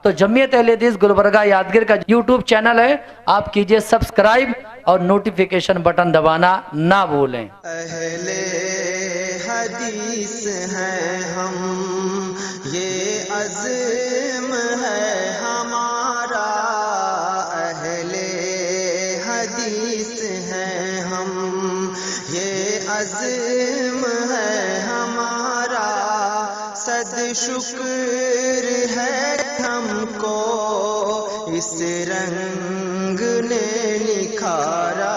تو جمعیت اہل حدیث گلبرگہ یادگیر کا یوٹیوب چینل ہے، آپ کیجئے سبسکرائب اور نوٹیفیکیشن بٹن دبانا نہ بھولیں۔ اہل حدیث ہیں ہم، یہ عزم ہے ہمارا، اہل حدیث ہیں ہم، یہ عزم ہے ہمارا، صد شکر ہے ہم کو اس رنگ نے نکھارا۔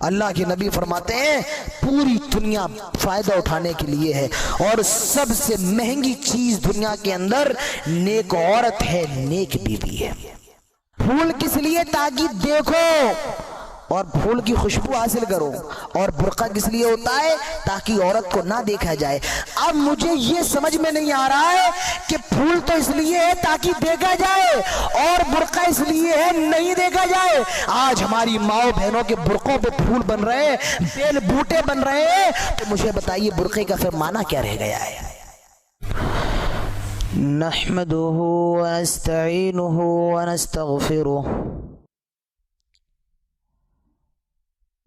اللہ کے نبی فرماتے ہیں پوری دنیا فائدہ اٹھانے کے لیے ہے، اور سب سے مہنگی چیز دنیا کے اندر نیک عورت ہے، نیک بیوی ہے۔ پھول کس لیے؟ تاکہ دیکھو اور پھول کی خوشبو حاصل کرو، اور برقع کس لیے ہوتا ہے؟ تاکہ عورت کو نہ دیکھا جائے۔ اب مجھے یہ سمجھ میں نہیں آ رہا ہے کہ پھول تو اس لیے ہے تاکہ دیکھا جائے، اور برقع اس لیے ہے نہیں دیکھا جائے۔ آج ہماری ماؤں بہنوں کے برقعوں پہ پھول بن رہے ہیں، بیل بوٹے بن رہے ہیں، تو مجھے بتائیے برقعے کا پھر معنی کیا رہ گیا ہے؟ نحمدہ ونستعینہ ونستغفرہ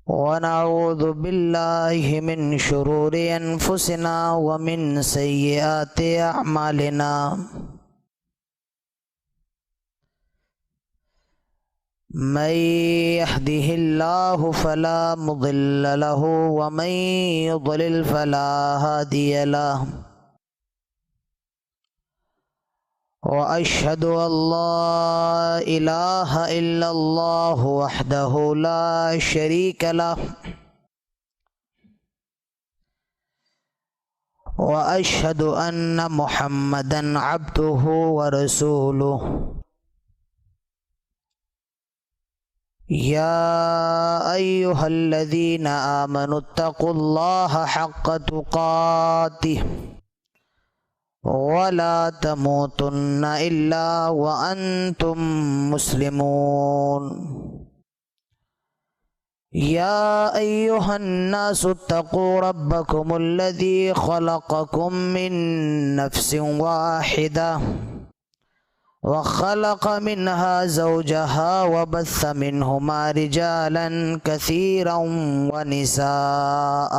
ونعوذ باللہ من شرور انفسنا ومن سیئات اعمالنا، من يهده الله فلا مضل له ومن يضلل فلا هادي له، وأشهد أن لا إله إلا الله وحده لا شريك له، وأشهد أن محمدا عبده ورسوله۔ يا أيها الذين آمنوا اتقوا الله حق تقاته ولا تموتن إلا وأنتم مسلمون۔ يا أيها الناس اتقوا ربكم الذي خلقكم من نفس واحدة وخلق منها زوجها وبث منهما رجالا كثيرا ونساء،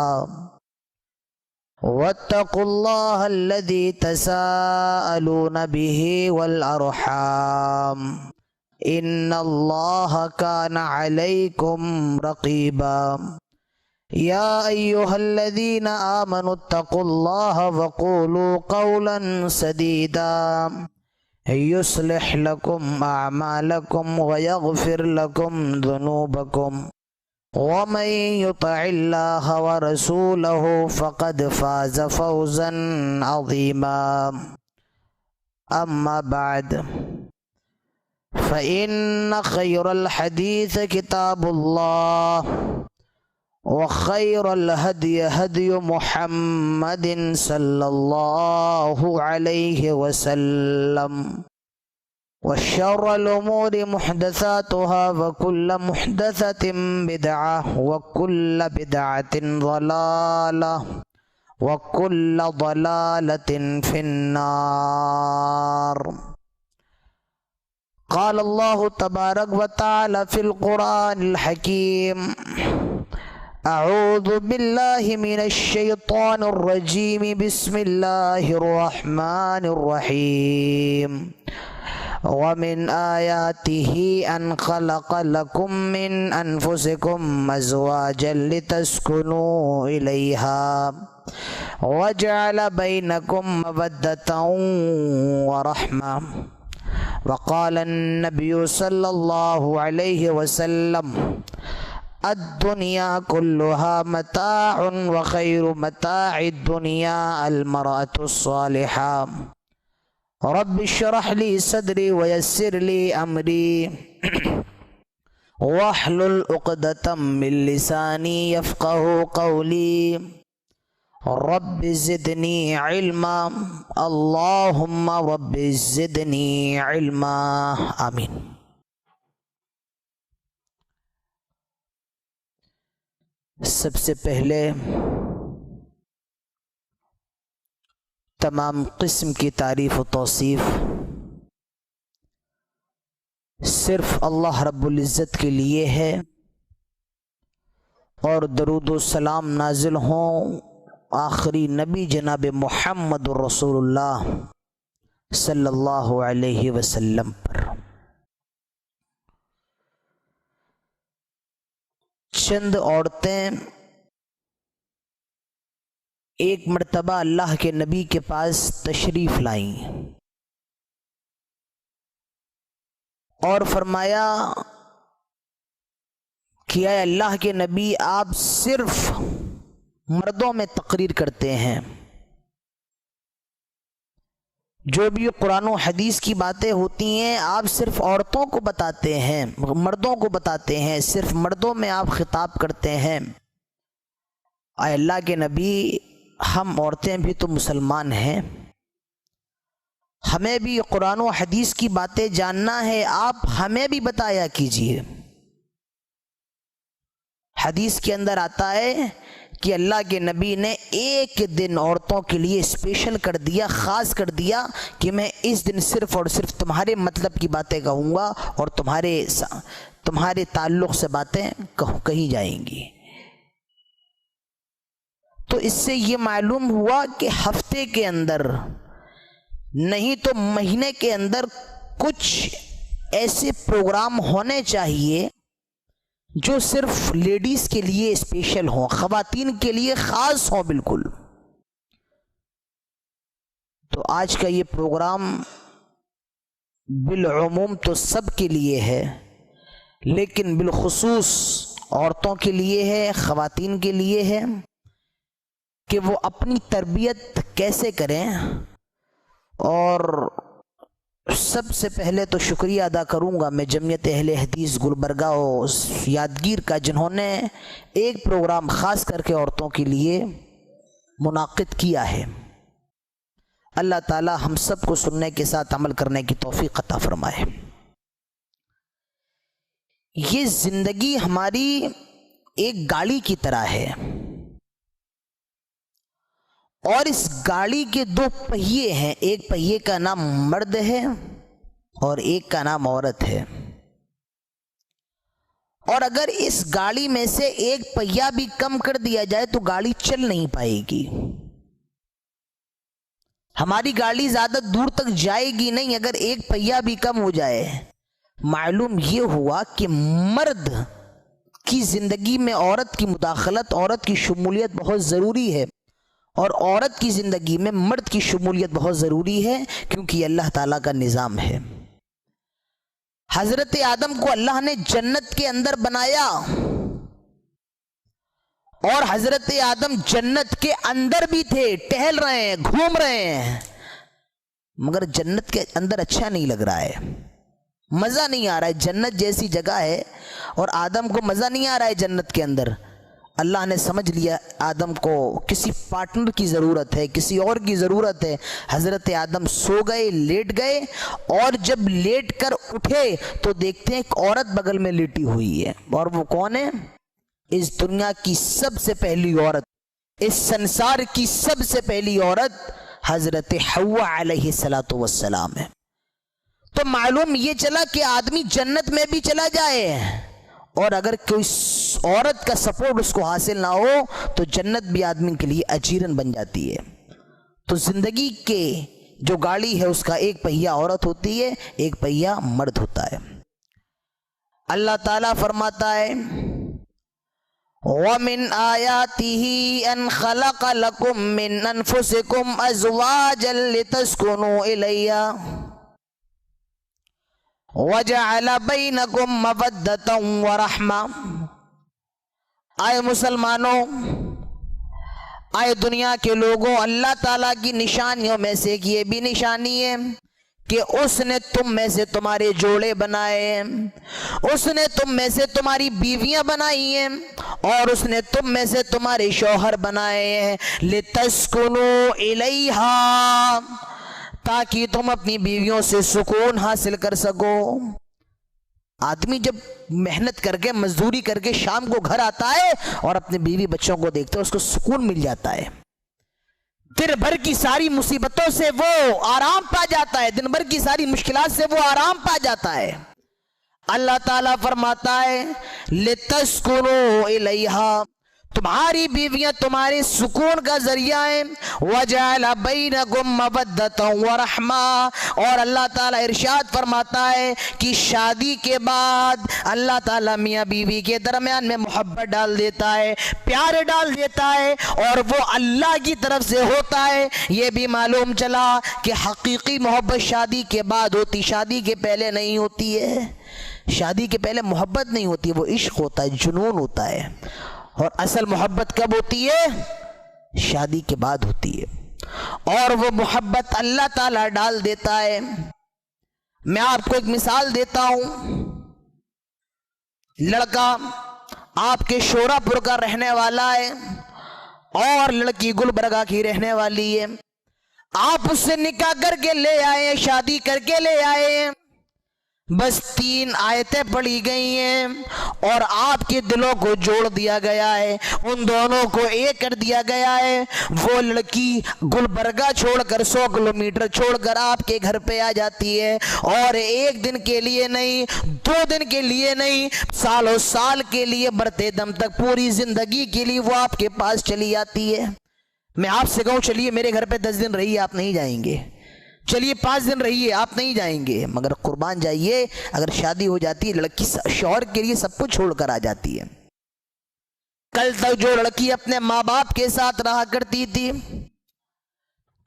واتقوا الله الذي تساءلون به والأرحام إن الله كان عليكم رقيبا۔ يا أيها الذين آمنوا اتقوا الله وقولوا قولا سديدا يصلح لكم أعمالكم ويغفر لكم ذنوبكم، ومن يطع الله ورسوله فقد فاز فوزا عظيما۔ أما بعد، فإن خير الحديث كتاب الله، وخير الهدي هدي محمد صلى الله عليه وسلم، وشر الأمور محدثاتها، وكل محدثة بدعة، وكل بدعة ضلالة، وكل ضلالة في النار۔ قال الله تبارك وتعالى في القرآن الحكيم: أعوذ بالله من الشيطان الرجيم، بسم الله الرحمن الرحيم۔ ومن آياته أن خلق لكم من أنفسكم أزواجا لتسكنوا إليها وجعل بينكم مودة ورحمة، وقال النبي صلى الله عليه وسلم: الدنيا كلها متاع، وخير متاع الدنيا المرأة الصالحة۔ رب اشرح لي صدري ويسر لي أمري واحلل عقدة من لساني يفقه قولي، رب زدني علما، اللهم رب زدني علما، آمین۔ سب سے پہلے تمام قسم کی تعریف و توصیف صرف اللہ رب العزت کے لیے ہے، اور درود و سلام نازل ہوں آخری نبی جناب محمد رسول اللہ صلی اللہ علیہ وسلم پر۔ چند عورتیں ایک مرتبہ اللہ کے نبی کے پاس تشریف لائیں اور فرمایا کہ اے اللہ کے نبی، آپ صرف مردوں میں تقریر کرتے ہیں، جو بھی قرآن و حدیث کی باتیں ہوتی ہیں آپ صرف عورتوں کو بتاتے ہیں، مردوں کو بتاتے ہیں، صرف مردوں میں آپ خطاب کرتے ہیں۔ اے اللہ کے نبی، ہم عورتیں بھی تو مسلمان ہیں، ہمیں بھی قرآن و حدیث کی باتیں جاننا ہے، آپ ہمیں بھی بتایا کیجیے۔ حدیث کے اندر آتا ہے کہ اللہ کے نبی نے ایک دن عورتوں کے لیے اسپیشل کر دیا، خاص کر دیا کہ میں اس دن صرف اور صرف تمہارے مطلب کی باتیں کہوں گا اور تمہارے تعلق سے باتیں کہی جائیں گی۔ تو اس سے یہ معلوم ہوا کہ ہفتے کے اندر نہیں تو مہینے کے اندر کچھ ایسے پروگرام ہونے چاہیے جو صرف لیڈیز کے لیے اسپیشل ہوں، خواتین کے لیے خاص ہوں بالکل۔ تو آج کا یہ پروگرام بالعموم تو سب کے لیے ہے، لیکن بالخصوص عورتوں کے لیے ہے، خواتین کے لیے ہے کہ وہ اپنی تربیت کیسے کریں۔ اور سب سے پہلے تو شکریہ ادا کروں گا میں جمعیت اہل حدیث گلبرگہ و یادگیر کا، جنہوں نے ایک پروگرام خاص کر کے عورتوں کے لیے منعقد کیا ہے۔ اللہ تعالی ہم سب کو سننے کے ساتھ عمل کرنے کی توفیق عطا فرمائے۔ یہ زندگی ہماری ایک گاڑی کی طرح ہے، اور اس گاڑی کے دو پہیے ہیں، ایک پہیے کا نام مرد ہے اور ایک کا نام عورت ہے، اور اگر اس گاڑی میں سے ایک پہیا بھی کم کر دیا جائے تو گاڑی چل نہیں پائے گی، ہماری گاڑی زیادہ دور تک جائے گی نہیں اگر ایک پہیا بھی کم ہو جائے۔ معلوم یہ ہوا کہ مرد کی زندگی میں عورت کی مداخلت، عورت کی شمولیت بہت ضروری ہے، اور عورت کی زندگی میں مرد کی شمولیت بہت ضروری ہے، کیونکہ یہ اللہ تعالیٰ کا نظام ہے۔ حضرت آدم کو اللہ نے جنت کے اندر بنایا، اور حضرت آدم جنت کے اندر بھی تھے، ٹہل رہے ہیں، گھوم رہے ہیں، مگر جنت کے اندر اچھا نہیں لگ رہا ہے، مزہ نہیں آ رہا ہے۔ جنت جیسی جگہ ہے اور آدم کو مزہ نہیں آ رہا ہے جنت کے اندر۔ اللہ نے سمجھ لیا آدم کو کسی پارٹنر کی ضرورت ہے، کسی اور کی ضرورت ہے۔ حضرت آدم سو گئے، لیٹ گئے، اور جب لیٹ کر اٹھے تو دیکھتے ہیں ایک عورت بغل میں لیٹی ہوئی ہے، اور وہ کون ہے؟ اس دنیا کی سب سے پہلی عورت، اس سنسار کی سب سے پہلی عورت حضرت حوا علیہ السلام ہے۔ تو معلوم یہ چلا کہ آدمی جنت میں بھی چلا جائے، اور اگر کوئی عورت کا سپورٹ اس کو حاصل نہ ہو تو جنت بھی آدمی کے لیے اجیرن بن جاتی ہے۔ تو زندگی کے جو گاڑی ہے اس کا ایک پہیا عورت ہوتی ہے، ایک پہیا مرد ہوتا ہے۔ اللہ تعالیٰ فرماتا ہے وَمِنْ آيَاتِهِ أَنْ خَلَقَ لَكُم مِّنْ أَنفُسِكُمْ أَزْوَاجًا لِتَسْكُنُوا إِلَيْهَا وَجَعَلَ بَيْنَكُمْ مَوَدَّةً وَرَحْمَةً۔ آئے مسلمانوں، آئے دنیا کے لوگوں، اللہ تعالیٰ کی نشانیوں میں سے ایک یہ بھی نشانی ہے کہ اس نے تم میں سے تمہارے جوڑے بنائے ہیں، اس نے تم میں سے تمہاری بیویاں بنائی ہیں، اور اس نے تم میں سے تمہارے شوہر بنائے ہیں لِتَسْكُنُوا إِلَيْهَا، تاکہ تم اپنی بیویوں سے سکون حاصل کر سکو۔ آدمی جب محنت کر کے، مزدوری کر کے شام کو گھر آتا ہے اور اپنے بیوی بچوں کو دیکھتا ہے، اس کو سکون مل جاتا ہے، دن بھر کی ساری مصیبتوں سے وہ آرام پا جاتا ہے، دن بھر کی ساری مشکلات سے وہ آرام پا جاتا ہے۔ अल्लाह ताला फरमाता है लितस्कुनु इलैहा, तुम्हारी बीवियां तुम्हारे सुकून का जरिया है। वजअल बैनकुम मवद्दतन व रहमा, और अल्लाह ताला इरशाद फरमाता है कि शादी के बाद अल्लाह ताला मियाँ बीवी के दरमियान में मोहब्बत डाल देता है, प्यार डाल देता है, और वो अल्लाह की तरफ से होता है। ये भी मालूम चला कि हकीकी मोहब्बत शादी के बाद होती, शादी के पहले नहीं होती है। शादी के पहले मोहब्बत नहीं होती है, वो इश्क होता है, जुनून होता है। और असल मोहब्बत कब होती है? शादी के बाद होती है, और वो मोहब्बत अल्लाह ताला डाल देता है। मैं आपको एक मिसाल देता हूं। लड़का आपके शोरापुर का रहने वाला है और लड़की गुलबर्गा की रहने वाली है। आप उससे निकाह करके ले आए, शादी करके ले आए, बस 3 आयतें पढ़ी गई हैं और आपके दिलों को जोड़ दिया गया है, उन दोनों को एक कर दिया गया है। वो लड़की गुलबर्गा छोड़कर 100 किलोमीटर छोड़कर आपके घर पे आ जाती है, और 1 दिन के लिए नहीं, 2 दिन के लिए नहीं, सालों साल के लिए, मरते दम तक, पूरी जिंदगी के लिए वो आपके पास चली आती है। मैं आपसे कहूँ चलिए मेरे घर पे 10 दिन रहिए, आप नहीं जाएंगे। चलिए 5 दिन रहिए, आप नहीं जाएंगे, मगर कुर्बान जाइए, अगर शादी हो जाती है लड़की शौहर के लिए सब कुछ छोड़कर आ जाती है। कल तक जो लड़की अपने माँ बाप के साथ रहा करती थी,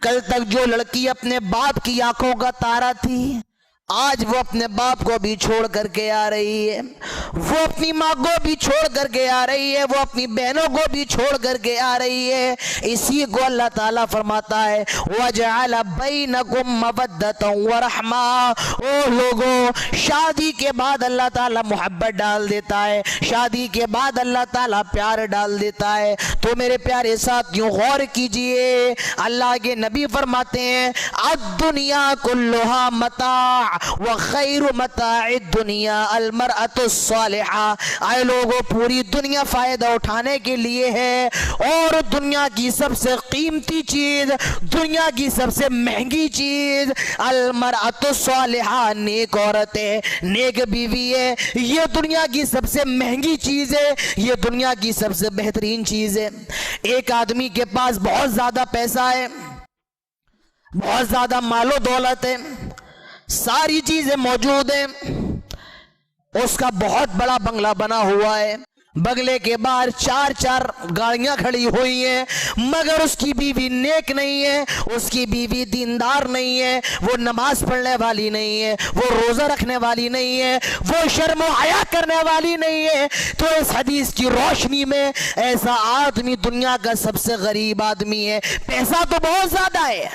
कल तक जो लड़की अपने बाप की आंखों का तारा थी, आज वो अपने बाप को भी छोड़ करके आ रही है, वो अपनी माँ को भी छोड़ करके आ रही है, वो अपनी बहनों को भी छोड़ करके आ रही है। इसी को अल्लाह ताला फरमाता है वजअल बैनकुम मवद्दतन व रहमा। ओ लोगों, शादी के बाद अल्लाह ताला मोहब्बत डाल देता है, शादी के बाद अल्लाह ताला प्यार डाल देता है। तो मेरे प्यारे साथियों गौर कीजिए, अल्लाह के नबी फरमाते हैं अद्दुनिया कुल्लुहा मता व खैरु मताइ दुनिया अल मरअतु सालिहा। आए लोगों, पूरी दुनिया फायदा उठाने के लिए है, और दुनिया की सबसे कीमती चीज, दुनिया की सबसे महंगी चीज अल मरअतु सालिहा, नेक औरत है, नेक बीवी है। ये दुनिया की सबसे महंगी चीज है, ये दुनिया की सबसे बेहतरीन चीज है। एक आदमी के पास बहुत ज्यादा पैसा है, बहुत ज्यादा मालो दौलत है, सारी चीजें मौजूद हैं, उसका बहुत बड़ा बंगला बना हुआ है, बंगले के बाहर 4-4 गाड़ियां खड़ी हुई हैं, मगर उसकी बीवी नेक नहीं है, उसकी बीवी दीनदार नहीं है, वो नमाज पढ़ने वाली नहीं है, वो रोजा रखने वाली नहीं है, वो शर्म और हया करने वाली नहीं है। तो इस हदीस की रोशनी में ऐसा आदमी दुनिया का सबसे गरीब आदमी है। पैसा तो बहुत ज्यादा है,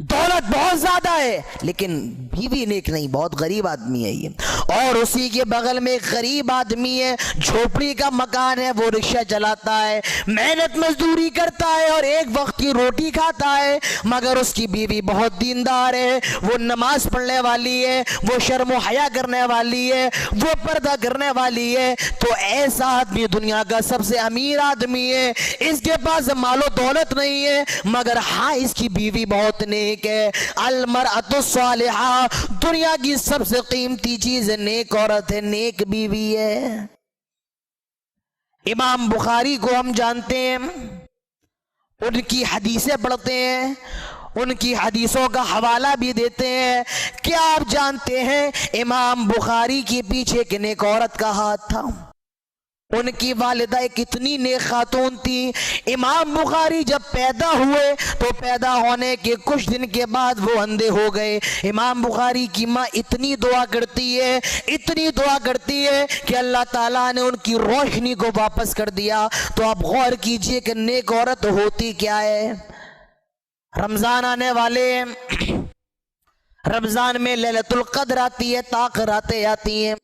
दौलत बहुत ज्यादा है, लेकिन बीवी नेक नहीं, बहुत गरीब आदमी है ये। और उसी के बगल में एक गरीब आदमी है, झोपड़ी का मकान है, वो रिक्शा चलाता है, मेहनत मजदूरी करता है और एक वक्त की रोटी खाता है, मगर उसकी बीवी बहुत दीनदार है, वो नमाज पढ़ने वाली है, वो शर्म हया करने वाली है, वो पर्दा करने वाली है। तो ऐसा आदमी दुनिया का सबसे अमीर आदमी है। इसके पास मालो दौलत नहीं है, मगर हाँ इसकी बीवी बहुत नेक है। अल मरअतु सालिहा, दुनिया की सबसे कीमती चीज नेक औरत है, नेक बीवी है। इमाम बुखारी को हम जानते हैं, उनकी हदीसें पढ़ते हैं, उनकी हदीसों का हवाला भी देते हैं। क्या आप जानते हैं इमाम बुखारी के पीछे एक नेक औरत का हाथ था? उनकी वालिदा एक इतनी नेक खातून थी। इमाम बुखारी जब पैदा हुए तो पैदा होने के कुछ दिन के बाद वो अंधे हो गए। इमाम बुखारी की माँ इतनी दुआ करती है, इतनी दुआ करती है कि अल्लाह ताला ने उनकी रोशनी को वापस कर दिया। तो आप गौर कीजिए कि नेक औरत होती क्या है। रमजान आने वाले हैं, रमजान में लैलतुल कद्र आती है, ताक़रातें आती हैं।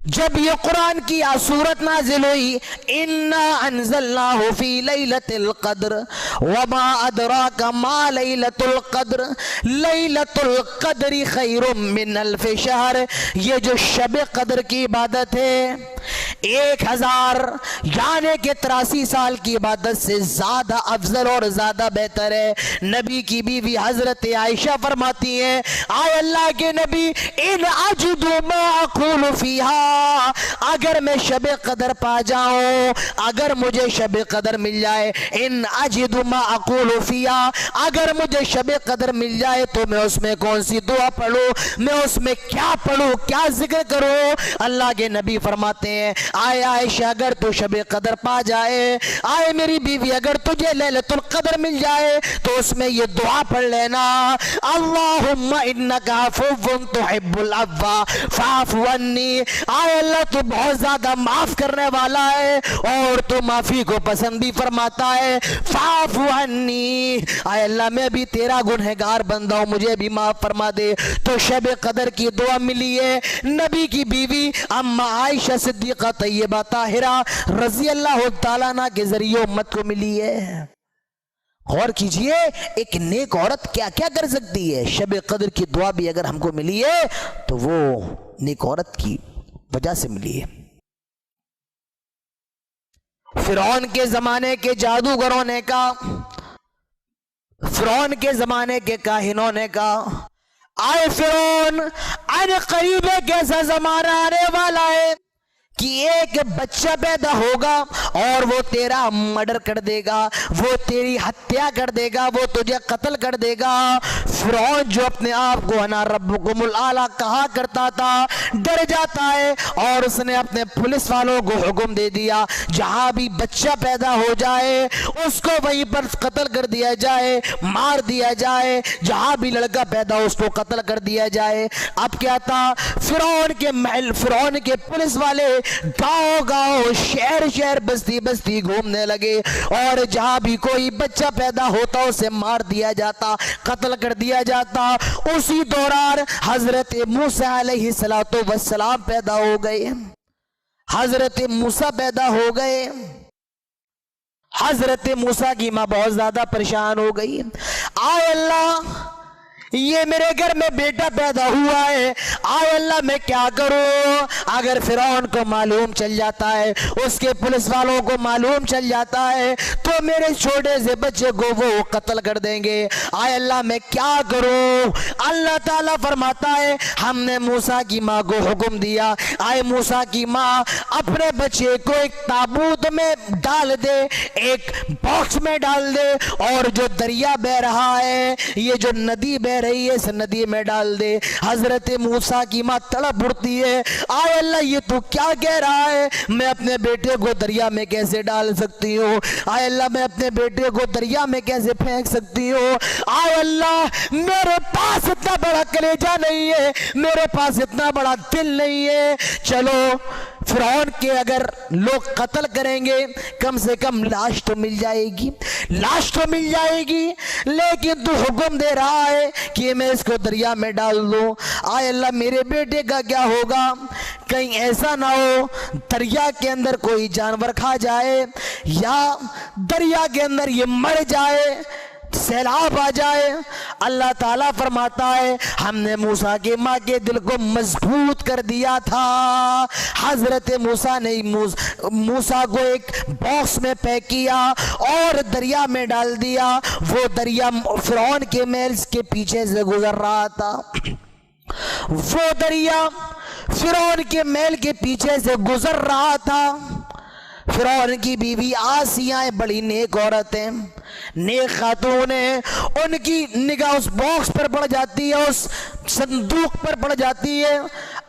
जब ये कुरान की सूरत नाजिल हुई, इन्ना अंज़लनाहु फी लैलतिल क़द्र वमा अदराका मा लैलतुल क़द्र लैलतुल क़द्रि खैरुम मिन अल्फ़ि शहर। ये जो शब क़द्र की इबादत है, 1000 यानी कि 83 साल की इबादत से ज्यादा अफजल और ज्यादा बेहतर है। नबी की बीवी हजरत आयशा फरमाती हैं, आए अल्लाह के नबी, इन अजदु मा अक़ूलु फीहा, अगर मैं शब कदर पा जाऊं, अगर मुझे शब कदर मिल जाए, इन अजदु मा अक़ूलु फीहा, अगर मुझे शब कदर मिल जाए तो मैं उसमें कौन सी दुआ पढ़ूं, मैं उसमें क्या पढ़ूं, क्या जिक्र करूं। अल्लाह के नबी फरमाते हैं, आए आयशा, अगर तू शब कदर पा जाए, आए मेरी बीवी, अगर तुझे लैलतुल कदर मिल जाए तो उसमें ये दुआ पढ़ लेना, अल्लाहुम्मा इन्नका अफ़ुव्वुन तुहिब्बुल अफ़्वा फ़अफ़ु अन्नी। आए अल्लाह, तू बहुत ज्यादा माफ करने वाला है और तू माफी को पसंद भी फरमाता है, फ़अफ़ु अन्नी। आए अल्लाह, मैं भी तेरा गुनहगार बंदा हूं, मुझे भी माफ फरमा दे। तो शब कदर की दुआ मिली है नबी की बीवी अम्मा आयशा सिद्दीक़ा तय्यबा ताहिरा रज़ी अल्लाह ताला अन्हा के जरिए उम्मत को मिली है। गौर कीजिए, एक नेक औरत क्या क्या कर सकती है। शब कदर की दुआ भी अगर हमको मिली है तो वो नेक औरत की वजह से मिली है। फिरौन के जमाने के जादूगरों ने कहा, फिरौन के जमाने के काहिनों ने कहा, आए फिरौन, अन करीब एक ऐसा जमाना आने वाला है कि एक बच्चा पैदा होगा और वो तेरा मर्डर कर देगा, वो तेरी हत्या कर देगा, वो तुझे कत्ल कर देगा। फिरौन जो अपने आप को अना रब्बुकुमुल आला कहा करता था, डर जाता है और उसने अपने पुलिस वालों को हुक्म दे दिया, जहां भी बच्चा पैदा हो जाए उसको वहीं पर कत्ल कर दिया जाए, मार दिया जाए, जहां भी लड़का पैदा हो उसको कत्ल कर दिया जाए। अब क्या था, फिरौन के महल, फिरौन के पुलिस वाले गांव गांव शहर शहर बस्ती बस्ती घूमने लगे और जहां भी कोई बच्चा पैदा होता उसे मार दिया जाता, कत्ल कर दिया जाता। उसी दौरान हजरत मूसा अलैहिस्सलातु वस्सलाम पैदा हो गए, हजरत मूसा पैदा हो गए। हजरत मूसा की मां बहुत ज्यादा परेशान हो गई, आए अल्लाह, ये मेरे घर में बेटा पैदा हुआ है, आए अल्लाह मैं क्या करूं। अगर फिरौन को मालूम चल जाता है, उसके पुलिस वालों को मालूम चल जाता है तो मेरे छोटे से बच्चे को वो कत्ल कर देंगे, आए अल्लाह मैं क्या करूं। अल्लाह ताला फरमाता है, हमने मूसा की माँ को हुक्म दिया, आए मूसा की माँ अपने बच्चे को एक ताबूत में डाल दे, एक बॉक्स में डाल दे और जो दरिया बह रहा है, ये जो नदी बह रही है, इस नदी में डाल दे। हजरत मूसा की मां तड़प उठती है, आए अल्लाह ये तू क्या कह रहा है, मैं अपने बेटे को दरिया में कैसे डाल सकती हूँ, आए अल्लाह मैं अपने बेटे को दरिया में कैसे फेंक सकती हूँ। आए अल्लाह मेरे पास इतना बड़ा कलेजा नहीं है, मेरे पास इतना बड़ा दिल नहीं है। चलो फिरौन के अगर लोग कत्ल करेंगे, कम से कम लाश तो मिल जाएगी, लाश तो मिल जाएगी, लेकिन तू हुक्म दे रहा है कि मैं इसको दरिया में डाल दूं। आए अल्लाह मेरे बेटे का क्या होगा, कहीं ऐसा ना हो दरिया के अंदर कोई जानवर खा जाए या दरिया के अंदर ये मर जाए, सैलाब आ जाए। अल्लाह ताला फरमाता है, हमने मूसा के माँ के दिल को मजबूत कर दिया था। हजरत मूसा ने मूसा को एक बॉक्स में पैक किया और दरिया में डाल दिया। वो दरिया फिरौन के महल के पीछे से गुजर रहा था, वो दरिया फिरौन के महल के पीछे से गुजर रहा था। फिरौन की बीवी आसिया बड़ी नेक औरत है, नेक खातून है, उनकी निगाह उस बॉक्स पर पड़ जाती है, उस संदूक पर पड़ जाती है।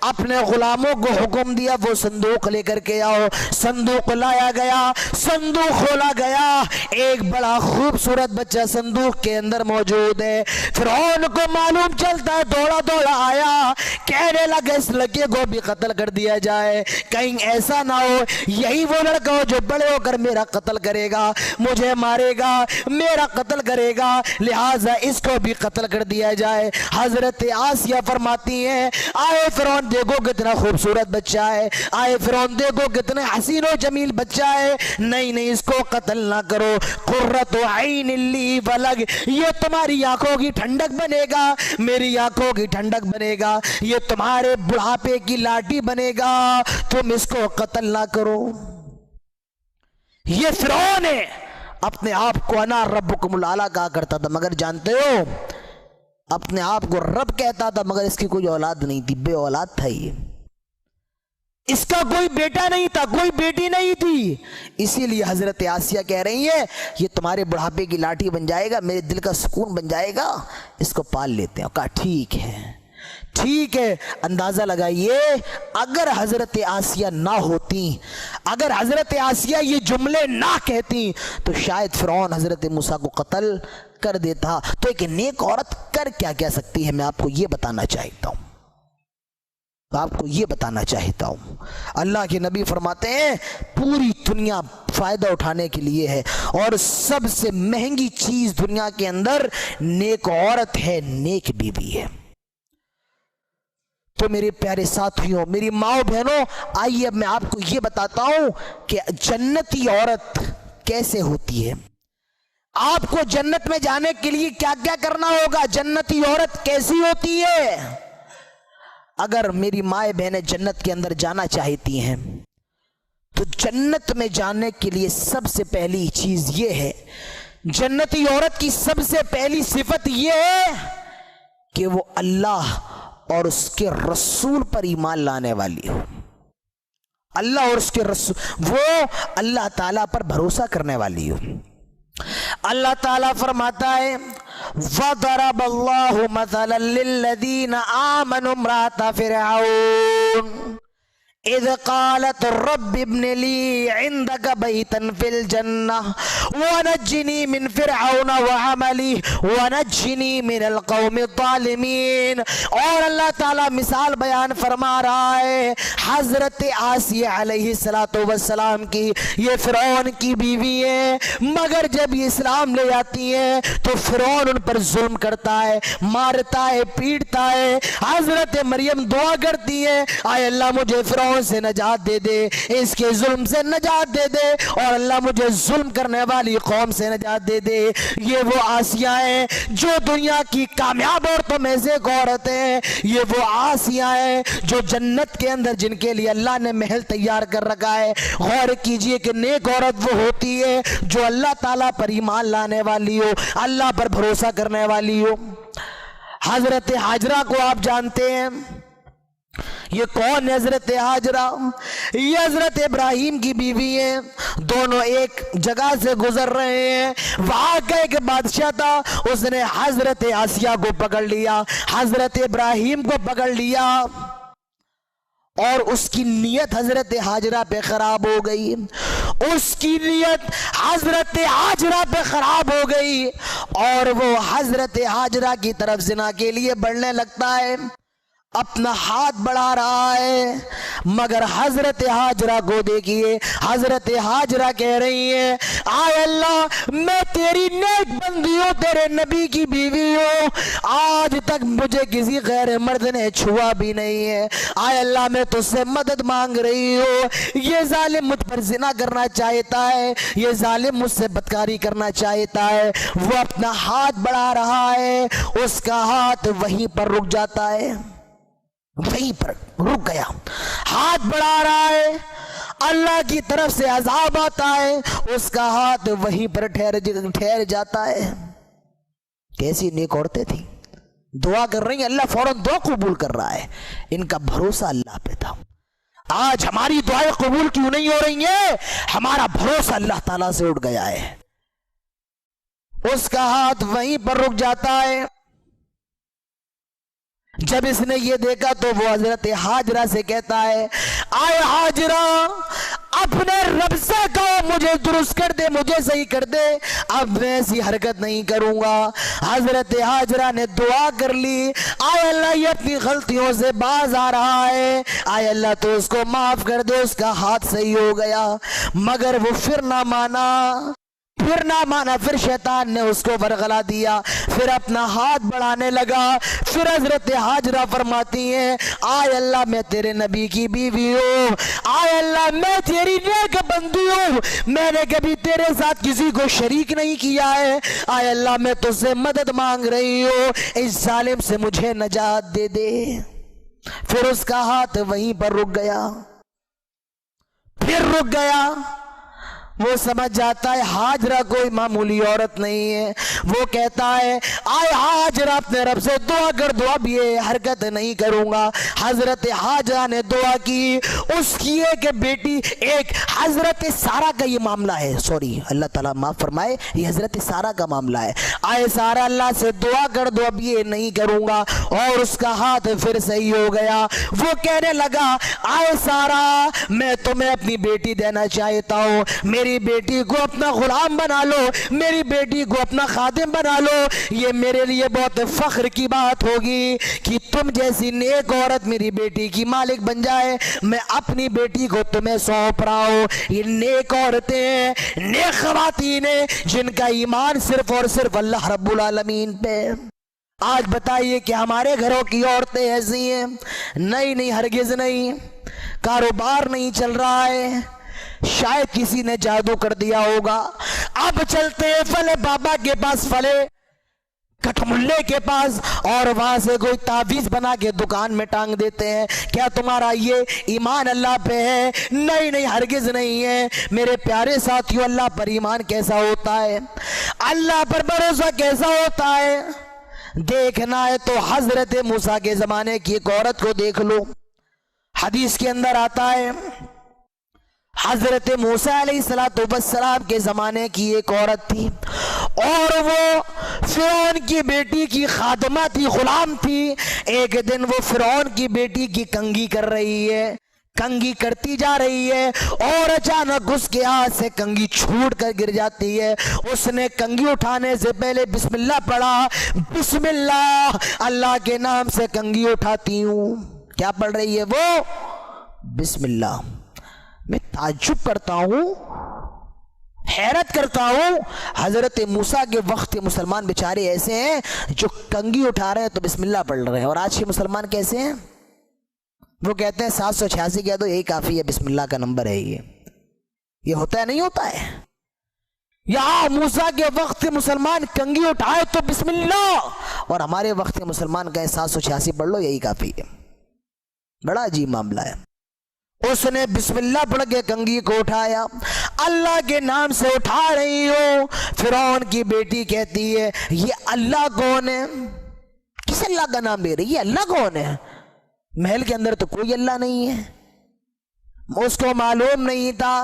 अपने गुलामों को हुक्म दिया वो संदूक लेकर के आओ, संदूक लाया गया, संदूक खोला गया, एक बड़ा खूबसूरत बच्चा संदूक के अंदर मौजूद है। फिरौन को मालूम चलता है, दौड़ा दौड़ा आया, कहने लगा इस लड़के को भी कत्ल कर दिया जाए, कहीं ऐसा ना हो यही वो लड़का हो जो बड़े होकर मेरा कत्ल करेगा, मुझे मारेगा, मेरा कत्ल करेगा, लिहाजा इसको भी कत्ल कर दिया जाए। हजरत आसिया फरमाती हैं, आए फिरौन देखो कितना खूबसूरत बच्चा है, आए फिरौन देखो कितना हसीन और जमील बच्चा है, नहीं नहीं इसको कत्ल ना करो, कुर्रतु ऐन ली वलग, ये तुम्हारी आंखों की ठंडक बनेगा, मेरी आंखों की ठंडक बनेगा, یہ تمہارے بڑھاپے کی لاٹھی بنے گا، تم اس کو قتل نہ کرو۔ یہ فرعون ہے، اپنے آپ کو انا ربکم الاعلی کہا کرتا تھا، مگر جانتے ہو اپنے آپ کو رب کہتا تھا، مگر اس کی کوئی اولاد نہیں تھی، بے اولاد تھا یہ، اس کا کوئی بیٹا نہیں تھا، کوئی بیٹی نہیں تھی۔ اسی لیے حضرت آسیہ کہہ رہی ہیں یہ تمہارے بڑھاپے کی لاٹھی بن جائے گا، میرے دل کا سکون بن جائے گا، اس کو پال لیتے ہیں۔ کہا ٹھیک ہے ٹھیک ہے۔ اندازہ لگائیے اگر حضرت آسیہ نہ ہوتی، اگر حضرت آسیہ یہ جملے نہ کہتی تو شاید فرعون حضرت موسیٰ کو قتل کر دیتا۔ تو ایک نیک عورت کر کیا کہہ سکتی ہے، میں آپ کو یہ بتانا چاہتا ہوں، اللہ کے نبی فرماتے ہیں پوری دنیا فائدہ اٹھانے کے لیے ہے، اور سب سے مہنگی چیز دنیا کے اندر نیک عورت ہے، نیک بیوی ہے۔ تو میرے پیارے ساتھیوں، میری ماں بہنوں، آئیے اب میں آپ کو یہ بتاتا ہوں کہ جنتی عورت کیسے ہوتی ہے، آپ کو جنت میں جانے کے لیے کیا کیا کرنا ہوگا، جنتی عورت کیسی ہوتی ہے۔ اگر میری مائیں بہنیں جنت کے اندر جانا چاہتی ہیں تو جنت میں جانے کے لیے سب سے پہلی چیز یہ ہے، جنتی عورت کی سب سے پہلی صفت یہ ہے کہ وہ اللہ اور اس کے رسول پر ایمان لانے والی ہو، اللہ اور اس کے رسول، وہ اللہ تعالیٰ پر بھروسہ کرنے والی ہو۔ اللہ تعالیٰ فرماتا ہے وَضَرَبَ اللَّهُ مَثَلًا لِلَّذِينَ آمَنُوا امْرَأَتَ فِرْعَوْنَ اذ قالت رب ابن لي عندك بيتا في الجنة ونجني من فرعون وعمله ونجني من القوم الظالمين۔ اور اللہ تعالیٰ مثال بیان فرما رہا ہے حضرت آسیہ علیہ السلام کی، یہ فرعون کی بیوی ہے، مگر جب یہ اسلام لے آتی ہیں تو فرعون ان پر ظلم کرتا ہے، مارتا ہے، پیٹتا ہے۔ حضرت مریم دعا کرتی ہے آئے اللہ مجھے فرعون سے نجات دے دے، اس کے ظلم سے نجات دے دے، اور اللہ مجھے ظلم کرنے والی قوم سے نجات دے دے۔ یہ وہ آسیہ ہیں جو دنیا کی کامیاب عورتوں میں سے ایک عورت ہے، یہ وہ آسیہ ہیں جو جنت کے اندر جن کے لیے اللہ نے محل تیار کر رکھا ہے۔ غور کیجئے کہ نیک عورت وہ ہوتی ہے جو اللہ تعالیٰ پر ایمان لانے والی ہو، اللہ پر بھروسہ کرنے والی ہو۔ حضرت حاجرہ کو آپ جانتے ہیں، یہ کون ہے حضرت حاجرہ؟ یہ حضرت ابراہیم کی بیوی ہیں، دونوں ایک جگہ سے گزر رہے ہیں، وہاں کا ایک بادشاہ تھا، اس نے حضرت آسیہ کو پکڑ لیا، حضرت ابراہیم کو پکڑ لیا، اور اس کی نیت حضرت حاجرہ پہ خراب ہو گئی، اس کی نیت حضرت حاجرہ پہ خراب ہو گئی، اور وہ حضرت حاجرہ کی طرف زنا کے لیے بڑھنے لگتا ہے، اپنا ہاتھ بڑھا رہا ہے، مگر حضرت حاجرہ کو دیکھیے، حضرت حاجرہ کہہ رہی ہیں آئے اللہ میں تیری نیک بندی ہوں، تیرے نبی کی بیوی ہوں، آج تک مجھے کسی غیر مرد نے چھوا بھی نہیں ہے، آئے اللہ میں تجھ سے مدد مانگ رہی ہوں، یہ ظالم مجھ پر زنا کرنا چاہتا ہے، یہ ظالم مجھ سے بدکاری کرنا چاہتا ہے۔ وہ اپنا ہاتھ بڑھا رہا ہے، اس کا ہاتھ وہیں پر رک جاتا ہے، وہیں پر رک گیا، ہاتھ بڑھا رہا ہے، اللہ کی طرف سے عذاب آتا ہے، اس کا ہاتھ وہیں پر ٹھہر جاتا ہے۔ کیسی نیک عورتیں تھیں، دعا کر رہی ہیں، اللہ فوراً دعا قبول کر رہا ہے، ان کا بھروسہ اللہ پہ تھا۔ آج ہماری دعائیں قبول کیوں نہیں ہو رہی ہیں؟ ہمارا بھروسہ اللہ تعالیٰ سے اٹھ گیا ہے۔ اس کا ہاتھ وہیں پر رک جاتا ہے۔ جب اس نے یہ دیکھا تو وہ حضرت حاجرہ سے کہتا ہے آئے حاجرہ اپنے رب سے کہو مجھے درست کر دے، مجھے صحیح کر دے، اب میں ایسی حرکت نہیں کروں گا۔ حضرت حاجرہ نے دعا کر لی آئے اللہ یہ اپنی غلطیوں سے باز آ رہا ہے، آئے اللہ تو اس کو معاف کر دے، اس کا ہاتھ صحیح ہو گیا، مگر وہ پھر نہ مانا، پھر شیطان نے اس کو ورغلا دیا، پھر اپنا ہاتھ بڑھانے لگا۔ پھر حضرت حاجرہ فرماتی ہیں آئے اللہ میں تیرے نبی کی بیوی ہوں، آئے اللہ میں تیری نیک بندی ہوں، میں نے کبھی تیرے ساتھ کسی کو شریک نہیں کیا ہے، آئے اللہ میں تجھ سے مدد مانگ رہی ہوں، اس ظالم سے مجھے نجات دے دے۔ फिर उसका हाथ वहीं पर रुक गया, फिर रुक गया। वो समझ जाता है हाजरा कोई मामूली औरत नहीं है। वो कहता है आए हाजरा अपने रब से दुआ कर दो, अब ये हरकत नहीं करूंगा। हजरत हाजरा ने दुआ की, उसकी एक बेटी, एक हजरत सारा का ये मामला है, सॉरी अल्लाह ताला माफ फरमाए, ये हजरत सारा का मामला है। आए सारा अल्लाह से दुआ कर दो, अब ये नहीं करूंगा। और उसका हाथ फिर सही हो गया। वो कहने लगा आए सारा, मैं तुम्हें अपनी बेटी देना चाहता हूँ, मेरी बेटी को अपना गुलाम बना लो, मेरी बेटी को अपना खादिम बना लो। ये मेरे लिए बहुत फख्र की बात होगी कि तुम जैसी नेक औरत मेरी बेटी की मालिक बन जाए। मैं अपनी बेटी को तुम्हें सौंप रहा हूँ। ये नेक औरतें हैं, नेक ख़वातीन हैं, जिनका ईमान सिर्फ और सिर्फ अल्लाह रब्बुल आलमीन पे। आज बताइए कि हमारे घरों की औरतें ऐसी हैं? नहीं, हरगिज नहीं। कारोबार नहीं चल रहा है, शायद किसी ने जादू कर दिया होगा। अब चलते हैं फले बाबा के पास, फले कठमुल्ले के पास, और वहां से कोई तावीज बना के दुकान में टांग देते हैं। क्या तुम्हारा ये ईमान अल्लाह पे है? नहीं, हरगिज नहीं है। मेरे प्यारे साथियों, अल्लाह पर ईमान कैसा होता है, अल्लाह पर भरोसा कैसा होता है, देखना है तो हजरत मूसा के जमाने की एक औरत को देख लो। हदीस के अंदर आता है हजरत मूसा अलैहिस्सलाम के ज़माने की एक औरत थी, और वो फिरौन की बेटी की खादमा थी, गुलाम थी। एक दिन वो फिरौन की बेटी की कंघी कर रही है, कंघी करती जा रही है, और अचानक उसके हाथ से कंघी छूट कर गिर जाती है। उसने कंघी उठाने से पहले बिस्मिल्लाह पढ़ा, बिस्मिल्लाह, अल्लाह के नाम से कंघी उठाती हूँ। क्या पढ़ रही है वो? बिस्मिल्लाह। मैं ताज्जुब करता हूं, हैरत करता हूं, हजरत मूसा के वक्त के मुसलमान बेचारे ऐसे हैं जो कंघी उठा रहे हैं तो बिस्मिल्लाह पढ़ रहे हैं, और आज के मुसलमान कैसे हैं? वो कहते हैं 786 कह दो, यही काफी है, बिस्मिल्लाह का नंबर है ये होता है, नहीं होता है? यहां मूसा के वक्त के मुसलमान कंघी उठाए तो बिस्मिल्लाह, और हमारे वक्त के मुसलमान कहे 786 पढ़ लो, यही काफी है। बड़ा अजीब मामला है। उसने बिस्मिल्लाह पढ़ के कंघी को उठाया, अल्लाह के नाम से उठा रही हो। फिरौन की बेटी कहती है ये अल्लाह कौन है? किस अल्लाह का नाम ले रही है? अल्लाह कौन है? महल के अंदर तो कोई अल्लाह नहीं है। उसको मालूम नहीं था।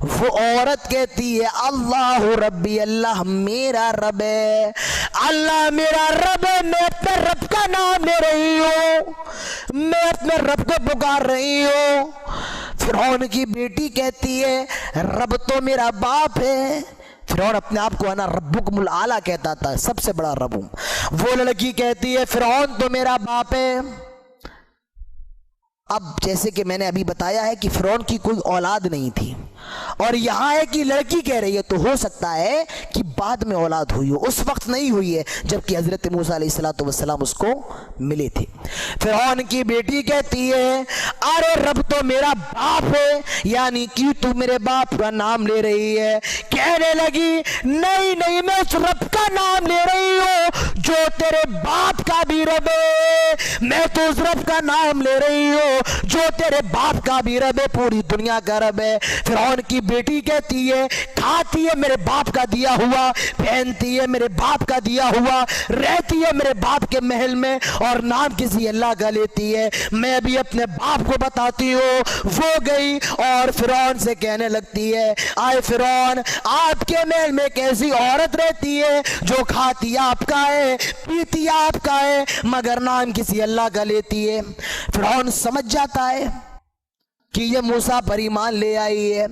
वो औरत कहती है अल्लाह रब्बी, अल्लाह मेरा रब है, अल्लाह मेरा रब है। मैं अपने रब का नाम ले रही हूँ, मैं अपने रब को पुकार रही हूँ। फिरौन की बेटी कहती है रब तो मेरा बाप है। फिरौन अपने आप को ना रब्बुकुमुल आला कहता था, सबसे बड़ा रब हूं। वो लड़की कहती है फिरौन तो मेरा बाप है। अब जैसे कि मैंने अभी बताया है कि फिरौन की कोई औलाद नहीं थी, और यहां है कि लड़की कह रही है, तो हो सकता है कि बाद में औलाद हुई हो, उस वक्त नहीं हुई है जबकि हजरत मूसा अलैहिस्सलाम उसको मिले थे। फिरौन की बेटी कहती है अरे रब तो मेरा बाप है, यानी कि तू मेरे बाप का नाम ले रही है। कहने लगी नहीं, मैं उस रब का नाम ले रही हूं जो तेरे बाप का भी रब है। मैं तो उस रब का नाम ले रही हूं जो तेरे बाप का भी रब है, पूरी दुनिया का रब है। फिरौन की बेटी कहती है खाती है मेरे बाप का दिया हुआ, पहनती है मेरे बाप का दिया हुआ, रहती है मेरे बाप के महल में, और नाम किसी अल्लाह का लेती है। मैं भी अपने बाप को बताती हूँ। वो गई और फिरौन से कहने लगती है आए फिरौन, आपके महल में कैसी औरत रहती है जो खाती आपका है, पीती आपका है, मगर नाम किसी अल्लाह का लेती है। फिरौन समझ जाता है कि ये मूसा पर ईमान ले आई है।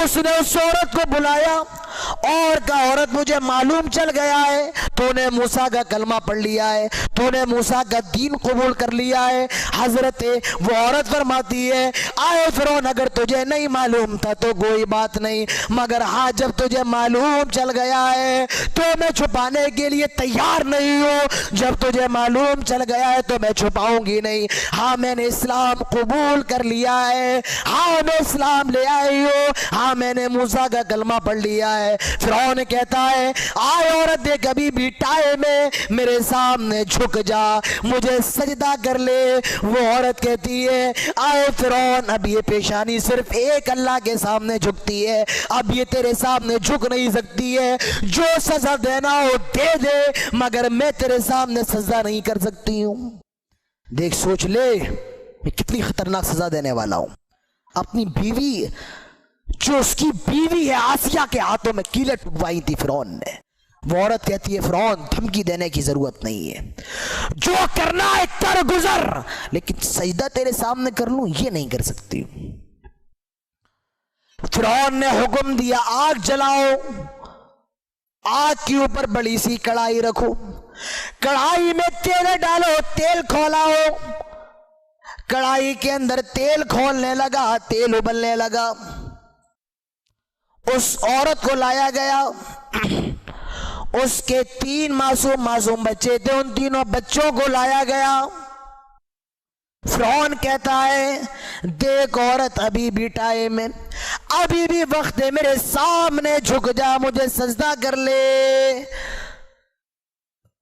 उसने उस औरत को बुलाया और कहा औरत मुझे मालूम चल गया है तूने मूसा का कलमा पढ़ लिया है, तूने मूसा का दीन कबूल कर लिया है। हजरत वो औरत फरमाती है आए फिरौन, अगर तुझे नहीं मालूम था तो कोई बात नहीं, मगर हाँ जब तुझे मालूम चल गया है तो मैं छुपाने के लिए तैयार नहीं हूँ। जब तुझे मालूम चल गया है तो मैं छुपाऊंगी नहीं। हाँ मैंने इस्लाम कबूल कर लिया है, हाँ मैं इस्लाम ले आई हूँ, हाँ मैंने मूसा का कलमा पढ़ लिया है। है। फिरौन कहता है आए औरत देख अभी भी टाइम है, मेरे सामने झुक जा, मुझे सजदा कर ले। वो औरत कहती है आए फिरौन, अब ये पेशानी सिर्फ एक अल्लाह के सामने झुकती है, अब ये तेरे सामने झुक नहीं सकती है, जो सजा देना हो दे दे, मगर मैं तेरे सामने सजा नहीं कर सकती हूं। देख सोच ले मैं कितनी खतरनाक सजा देने वाला हूं। अपनी बीवी, जो उसकी बीवी है आसिया के हाथों में कीलें ठुकवाई थी फिरौन ने। वो औरत कहती है फिरौन धमकी देने की जरूरत नहीं है, जो करना है कर गुजर, लेकिन सजदा तेरे सामने कर लूं ये नहीं कर सकती। फिरौन ने हुक्म दिया आग जलाओ, आग के ऊपर बड़ी सी कढ़ाई रखो, कढ़ाई में तेल डालो, तेल खौलाओ। कढ़ाई के अंदर तेल खौलने लगा, तेल उबलने लगा। उस औरत को लाया गया, उसके 3 मासूम बच्चे थे, उन तीनों बच्चों को लाया गया। फिरौन कहता है देख औरत अभी भी टाइम है, अभी भी वक्त है, मेरे सामने झुक जा, मुझे सजदा कर ले।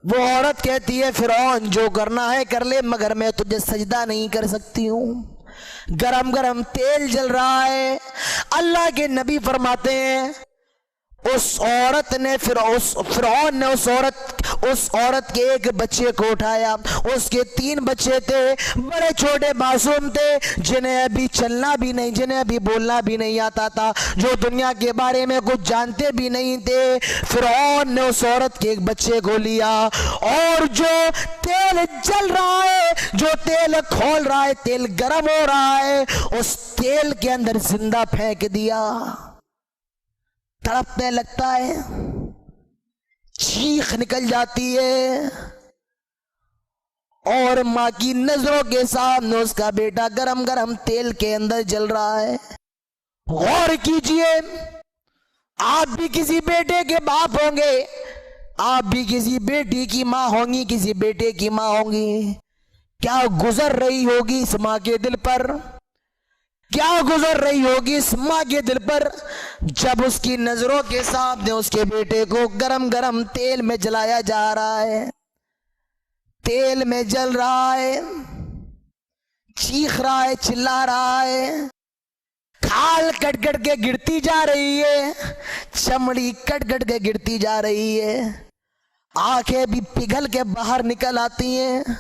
वो औरत कहती है फिरौन जो करना है कर ले, मगर मैं तुझे सजदा नहीं कर सकती हूं। गरम गरम तेल जल रहा है। अल्लाह के नबी फरमाते हैं उस औरत ने फिरौन ने उस औरत के एक बच्चे को उठाया, उसके 3 बच्चे थे, बड़े छोटे मासूम थे, जिन्हें अभी चलना भी नहीं, जिन्हें अभी बोलना भी नहीं आता था, जो दुनिया के बारे में कुछ जानते भी नहीं थे। फिरौन ने उस औरत के एक बच्चे को लिया और जो तेल जल रहा है, जो तेल खोल रहा है, तेल गर्म हो रहा है, उस तेल के अंदर जिंदा फेंक दिया। तड़पने लगता है, चीख निकल जाती है और मां की नजरों के सामने उसका बेटा गरम गरम तेल के अंदर जल रहा है। गौर कीजिए, आप भी किसी बेटे के बाप होंगे, आप भी किसी बेटी की मां होंगी, किसी बेटे की मां होंगी। क्या गुजर रही होगी इस मां के दिल पर, क्या गुजर रही होगी इस मां के दिल पर, जब उसकी नजरों के सामने उसके बेटे को गरम गरम तेल में जलाया जा रहा है, तेल में जल रहा है, चीख रहा है, चिल्ला रहा है, खाल कट कट के गिरती जा रही है, चमड़ी कट कट के गिरती जा रही है, आंखें भी पिघल के बाहर निकल आती हैं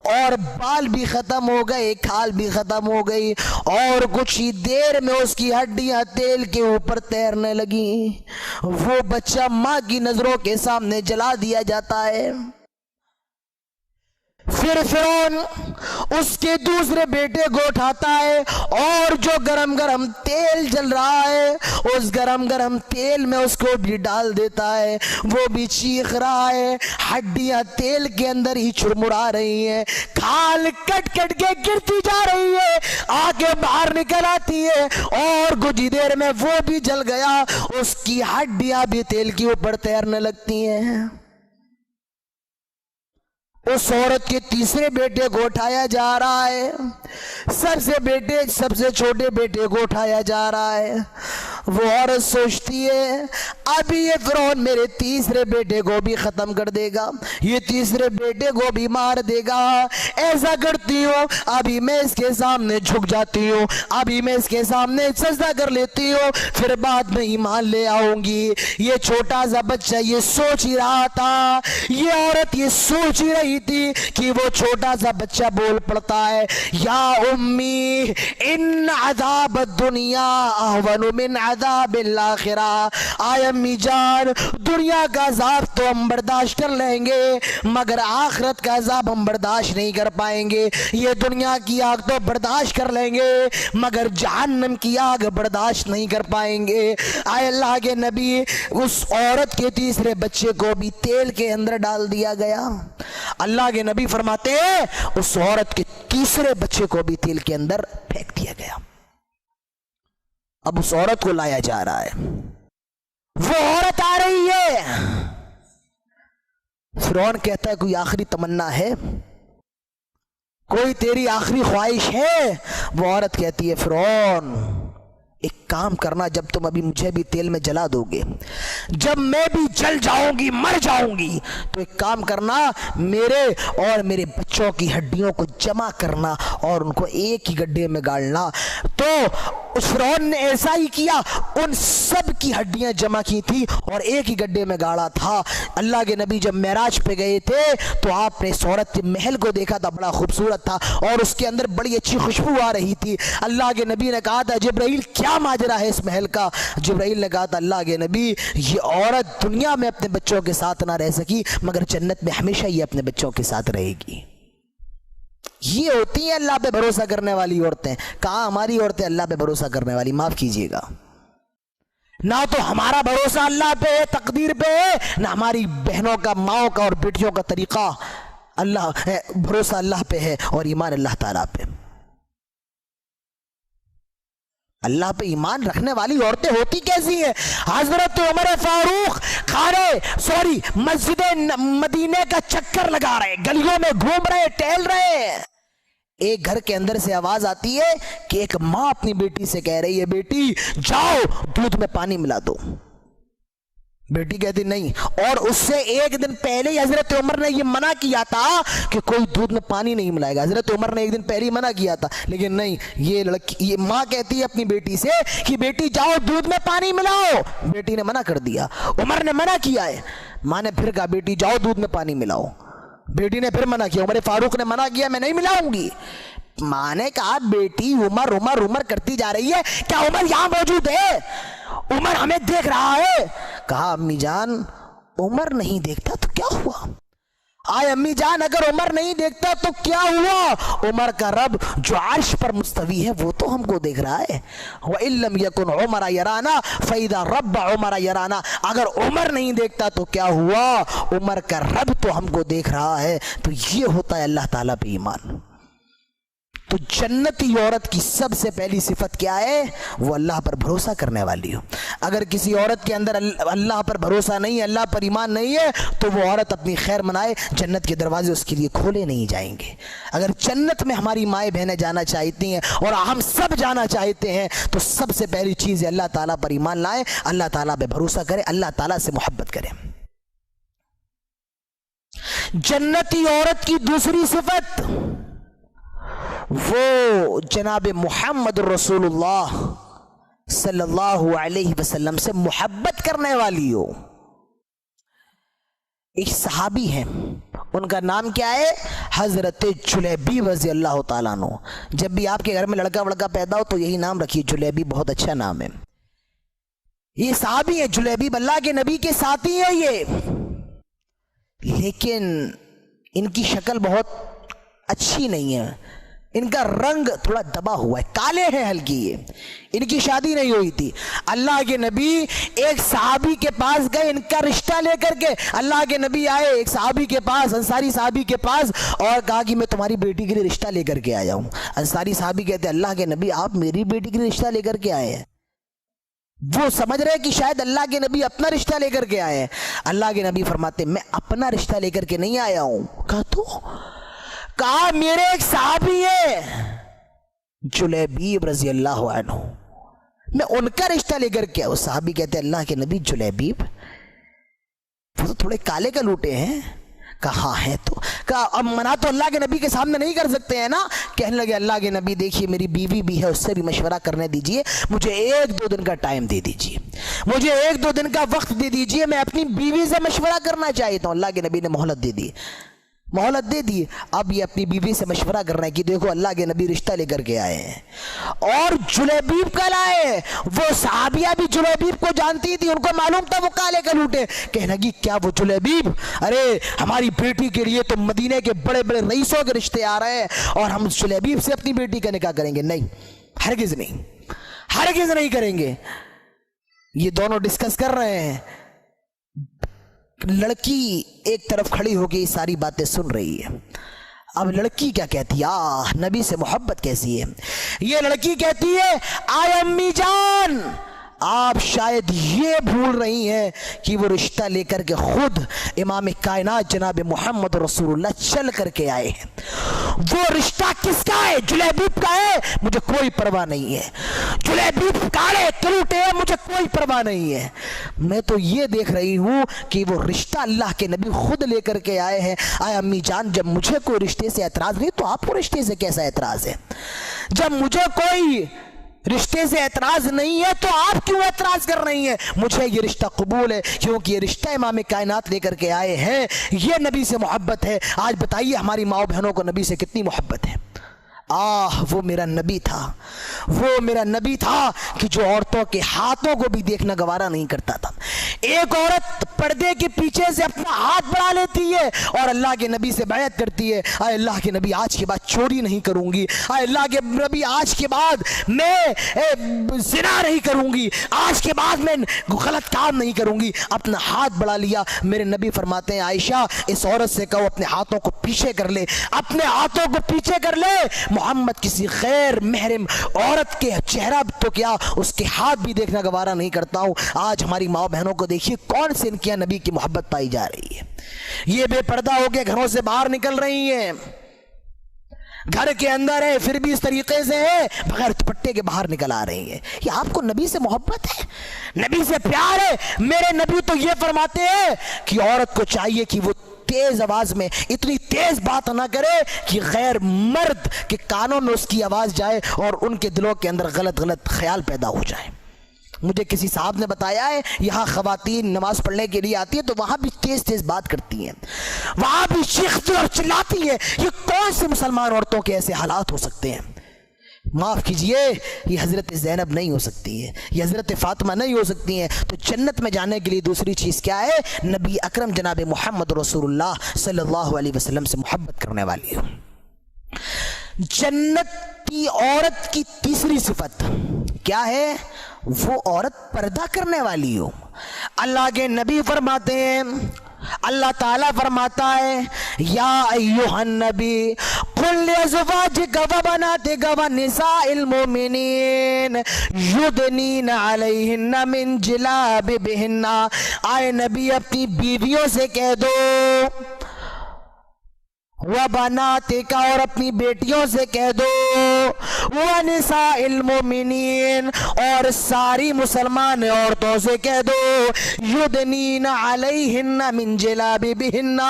और बाल भी खत्म हो गए, खाल भी खत्म हो गई और कुछ ही देर में उसकी हड्डियां तेल के ऊपर तैरने लगी। वो बच्चा मां की नजरों के सामने जला दिया जाता है। फिर फिरौन उसके दूसरे बेटे को उठाता है और जो गरम गरम तेल जल रहा है उस गरम गरम तेल में उसको भी डाल देता है। वो भी चीख रहा है, हड्डियां तेल के अंदर ही चुरमुरा रही हैं, खाल कट कट के गिरती जा रही है, आगे बाहर निकल आती है और कुछ ही देर में वो भी जल गया, उसकी हड्डियां भी तेल के ऊपर तैरने लगती हैं। उस औरत के तीसरे बेटे को उठाया जा रहा है, सबसे छोटे बेटे को उठाया जा रहा है। वो औरत सोचती है अभी ये फिरौन मेरे तीसरे बेटे को भी खत्म कर देगा, ये तीसरे बेटे को भी मार देगा। ऐसा करती हूँ अभी मैं इसके सामने झुक जाती हूँ, अभी मैं इसके सामने सजदा कर लेती हूँ, फिर बाद में ईमान ले आऊंगी। ये छोटा सा बच्चा ये सोच ही रहा था, ये औरत ये सोच ही रही थी कि वो छोटा सा बच्चा बोल पड़ता है या उम्मी इन अज़ाब दुनिया अहवनु मिन अज़ाबिल आखिरा। आय अम्मी जान, दुनिया का अज़ाब तो हम बर्दाश्त कर लेंगे मगर आखिरत का अज़ाब हम बर्दाश्त नहीं कर पाएंगे। ये दुनिया की आग तो बर्दाश्त कर लेंगे मगर जहन्नम की आग बर्दाश्त नहीं कर पाएंगे। आय अल्लाह के नबी, उस औरत के तीसरे बच्चे को भी तेल के अंदर डाल दिया गया। अल्लाह के नबी फरमाते हैं उस औरत के तीसरे बच्चे को भी तेल के अंदर फेंक दिया गया। अब उस औरत को लाया जा रहा है, वो औरत आ रही है। फिरौन कहता है कोई आखिरी तमन्ना है, कोई तेरी आखिरी ख्वाहिश है? वो औरत कहती है फिरौन ایک کام کرنا, جب تم ابھی مجھے بھی تیل میں جلا دو گے, جب میں بھی جل جاؤں گی, مر جاؤں گی, تو ایک کام کرنا, میرے اور میرے بچوں کی ہڈیوں کو جمع کرنا اور ان کو ایک ہی گڈھے میں گاڑنا. تو اس فرعون نے ایسا ہی کیا, ان سب کی ہڈیاں جمع کی تھی اور ایک ہی گڈھے میں گاڑا تھا. اللہ کے نبی جب معراج پہ گئے تھے تو آپ نے اس عورت کے محل کو دیکھا تھا, بڑا خوبصورت تھا اور اس کے اندر بڑی اچھی خوشبو آ رہی تھی. اللہ کے نبی نے کہا تھا جبرائیل کیا ماجرا ہے اس محل کا؟ جبرائیل نے کہا تھا اللہ کے نبی یہ عورت دنیا میں اپنے بچوں کے ساتھ نہ رہ سکی مگر جنت میں ہمیشہ یہ اپنے بچوں کے ساتھ رہے گی. یہ ہوتی ہیں اللہ پہ بھروسہ کرنے والی عورتیں. کہاں ہماری عورتیں اللہ پہ بھروسہ کرنے والی؟ معاف کیجیے گا, نہ تو ہمارا بھروسہ اللہ پہ ہے, تقدیر پہ ہے, نہ ہماری بہنوں کا, ماؤں کا اور بیٹیوں کا طریقہ اللہ بھروسہ اللہ پہ ہے اور ایمان اللہ تعالیٰ پہ. اللہ پہ ایمان رکھنے والی عورتیں ہوتی کیسی ہیں؟ حضرت عمر فاروق مسجد مدینے کا چکر لگا رہے, گلیوں میں گھوم رہے, ٹہل رہے, ایک گھر کے اندر سے آواز آتی ہے کہ ایک ماں اپنی بیٹی سے کہہ رہی ہے بیٹی جاؤ دودھ میں پانی ملا دو. بیٹی کہتی نہیں, اور اس سے ایک دن پہلے ہی حضرت عمر نے یہ منع کیا تھا کہ کوئی دودھ میں پانی نہیں ملائے گا. حضرت عمر نے ایک دن پہلے ہی منع کیا تھا, لیکن نہیں, یہ ماں کہتی ہے اپنی بیٹی سے کہ بیٹی جاؤ دودھ میں پانی ملاؤ. بیٹی نے منع کر دیا, عمر نے منع کیا ہے, ماں نے پھر کہا بیٹی جاؤ دودھ میں پانی ملاؤ. بیٹی نے پھر منع کیا, عمر فاروق نے منع کیا میں نہیں ملاؤں گی. ماں نے کہا بیٹی عمر عمر عمر کرتی جا رہی ہے, کیا عمر یہاں موجود ہے؟ عمر ہمیں دیکھ رہا ہے. کہا امی جان عمر نہیں دیکھتا تو کیا ہوا؟ آئے امی جان اگر عمر نہیں دیکھتا تو کیا ہوا؟ عمر کا رب جو عرش پر مستوی ہے وہ تو ہم کو دیکھ رہا ہے. وَإِن لَّمْ يَكُنْ عُمَرَ يَرَانَا فَإِذَا رَبَّ عُمَرَ يَرَانَا. اگر عمر نہیں دیکھتا تو کیا ہوا؟ عمر کا رب تو ہم کو دیکھ رہا ہے. تو یہ ہوتا ہے اللہ تعالیٰ پہ ایمان. تو جنتی عورت کی سب سے پہلی صفت کیا ہے؟ وہ اللہ پر بھروسہ کرنے والی ہو. اگر کسی عورت کے اندر اللہ پر بھروسہ نہیں ہے, اللہ پر ایمان نہیں ہے, تو وہ عورت اپنی خیر منائے, جنت کے دروازے اس کے لیے کھولے نہیں جائیں گے. اگر جنت میں ہماری مائیں بہنیں جانا چاہتی ہیں اور ہم سب جانا چاہتے ہیں تو سب سے پہلی چیز ہے اللہ تعالیٰ پر ایمان لائیں, اللہ تعالیٰ پہ بھروسہ کریں, اللہ تعالیٰ سے محبت کریں. جنتی عورت کی دوسری صفت وہ جناب محمد رسول اللہ صلی اللہ علیہ وسلم سے محبت کرنے والی ہو. ایک صحابی ہیں, ان کا نام کیا ہے؟ حضرت جلیبیب رضی اللہ تعالیٰ عنہ. جب بھی آپ کے گھر میں لڑکا وڑکا پیدا ہو تو یہی نام رکھیے, جلیبیب, بہت اچھا نام ہے. یہ صحابی ہیں جلیبیب, اللہ کے نبی کے ساتھی ہیں یہ, لیکن ان کی شکل بہت اچھی نہیں ہے, ان کا رنگ تھوڑا دبا ہوا ہے, کالے ہیں ہلکی. یہ ان کی شادی نہیں ہوئی تھی. اللہ کے نبی ایک صحابی کے پاس گئے ان کا رشتہ لے کر کے. اللہ کے نبی آئے ایک صحابی کے پاس, انصاری صحابی کے پاس, اور کہا کہ میں تمہاری بیٹی کے لیے رشتہ لے کر کے آیا ہوں. انصاری صحابی کہتے ہیں اللہ کے نبی آپ میری بیٹی کے لیے رشتہ لے کر کے آئے ہیں. وہ سمجھ رہے کہ شاید اللہ کے نبی اپنا رشتہ لے کر کے آئے ہیں. اللہ کے نبی فرماتے میں اپنا رشتہ لے کر کے نہیں آیا ہوں. کہا تو؟ کہا میرے ایک صحابی ہے جلیبیب رضی اللہ عنہ, میں ان کا رشتہ لے کر کے آیا. صحابی کہتے ہیں اللہ کے نبی جلیبیب وہ تو تھوڑے کالے کا لوٹے ہیں. کہا ہے تو کہا اب منع تو اللہ کے نبی کے سامنے نہیں کر سکتے ہیں نا. کہنے لگے اللہ کے نبی دیکھیے میری بیوی بھی ہے, اس سے بھی مشورہ کرنے دیجئے, مجھے 1-2 دن کا ٹائم دے دیجئے, مجھے 1-2 دن کا وقت دے دیجئے, میں اپنی بیوی سے مشورہ کرنا چاہتا ہوں. اللہ کے نبی نے مہلت دے دی, مہلت دے دی. اب یہ اپنی بیوی سے مشورہ کر رہے ہیں کہ دیکھو اللہ کے نبی رشتہ لے کر کے آئے ہیں اور جلیبیب کا لائے. وہ صحابیہ بھی جلیبیب کو جانتی تھی, ان کو معلوم تھا وہ کالے کا لوٹے. کہنے لگی کیا وہ جلیبیب, ارے ہماری بیٹی کے لیے تو مدینے کے بڑے بڑے رئیسوں کے رشتے آ رہے ہیں اور ہم جلیبیب سے اپنی بیٹی کا نکاح کریں گے؟ نہیں, ہرگز نہیں, ہرگز نہیں کریں گے. یہ دونوں ڈسکس کر رہے ہیں. لڑکی ایک طرف کھڑی ہو کے یہ ساری باتیں سن رہی ہے. اب لڑکی کیا کہتی ہے؟ نبی سے محبت کیسی ہے؟ یہ لڑکی کہتی ہے آئے امی جان आप शायद ये भूल रही हैं कि वो रिश्ता लेकर के खुद इमाम कायनात जनाब मोहम्मद रसूलुल्लाह चल करके आए हैं। वो रिश्ता किसका है? जुलैबीब का है, मुझे कोई परवाह नहीं है। जुलैबीब काले कलूटे हैं, मुझे कोई परवाह नहीं है। मैं तो ये देख रही हूँ कि वो रिश्ता अल्लाह के नबी खुद लेकर के आए हैं। आए अम्मी जान, जब मुझे कोई रिश्ते से एतराज़ नहीं तो आपको रिश्ते से कैसा एतराज़ है? जब मुझे कोई रिश्ते से एतराज़ नहीं है तो आप क्यों एतराज़ कर रही हैं? मुझे ये रिश्ता कबूल है, क्योंकि ये रिश्ता इमाम कायनात लेकर के आए हैं। ये नबी से मोहब्बत है। आज बताइए हमारी माँ बहनों को नबी से कितनी मोहब्बत है। वो मेरा नबी था, वो मेरा नबी था कि जो औरतों के हाथों को भी देखना गवारा नहीं करता था। एक औरत पर्दे के पीछे से अपना हाथ बढ़ा लेती है और अल्लाह के नबी से बैत करती है, आए अल्लाह के नबी आज के बाद चोरी नहीं करूंगी, आए अल्लाह के नबी आज के बाद मैं ज़िना नहीं करूंगी, आज के बाद मैं गलत काम नहीं करूंगी। अपना हाथ बढ़ा लिया। मेरे नबी फरमाते हैं, आयशा इस औरत से कहो अपने हाथों को पीछे कर ले, अपने हाथों को पीछे कर ले। मोहम्मद किसी गैर महरम औरत के चेहरा तो क्या उसके हाथ भी देखना गवारा नहीं करता हूं। आज हमारी माँ बहनों को देखिए कौन से इनके यहाँ नबी की मोहब्बत पाई जा रही है। ये बेपर्दा होकर घरों से बाहर निकल रही हैं, घर के अंदर है फिर भी इस तरीके से है, बगैर दुपट्टे के बाहर निकल आ रही है। ये आपको नबी से मोहब्बत है, नबी से प्यार है? मेरे नबी तो ये फरमाते हैं कि औरत को चाहिए कि वो तेज आवाज में इतनी तेज बात ना करे कि गैर मर्द के कानों में उसकी आवाज जाए और उनके दिलों के अंदर गलत गलत ख्याल पैदा हो जाए। मुझे किसी साहब ने बताया है यहाँ खवातीन नमाज पढ़ने के लिए आती है तो वहां भी तेज तेज बात करती हैं, वहां भी चीखती और चिल्लाती है। ये कौन से मुसलमान औरतों के ऐसे हालात हो सकते हैं? माफ़ कीजिए, ये हज़रत ज़ैनब नहीं हो सकती है, ये हज़रत फ़ातिमा नहीं हो सकती हैं। तो जन्नत में जाने के लिए दूसरी चीज़ क्या है? नबी अकरम जनाब मोहम्मद रसूलुल्लाह सल्लल्लाहु अलैहि वसल्लम से मोहब्बत करने वाली हो। जन्नत की औरत की तीसरी सिफत क्या है? वो औरत पर्दा करने वाली हो। अल्लाह के नबी फरमाते हैं, अल्लाह ताला फरमाता है, या अय्युहन नबी कुल लिअज़वाजिका व बनातिका व निसाइल मुमिनीन युदनीना अलैहिन्ना मिन जिलाबिबिहिन्ना। आए नबी अपनी बीवियों से कह दो, वह बनातिका और अपनी बेटियों से कह दो, वह निसाइल मोमिनीन और सारी मुसलमान औरतों से कह दो, युदनीना अलैहिन्ना मिन जलाबिबिहिन्ना।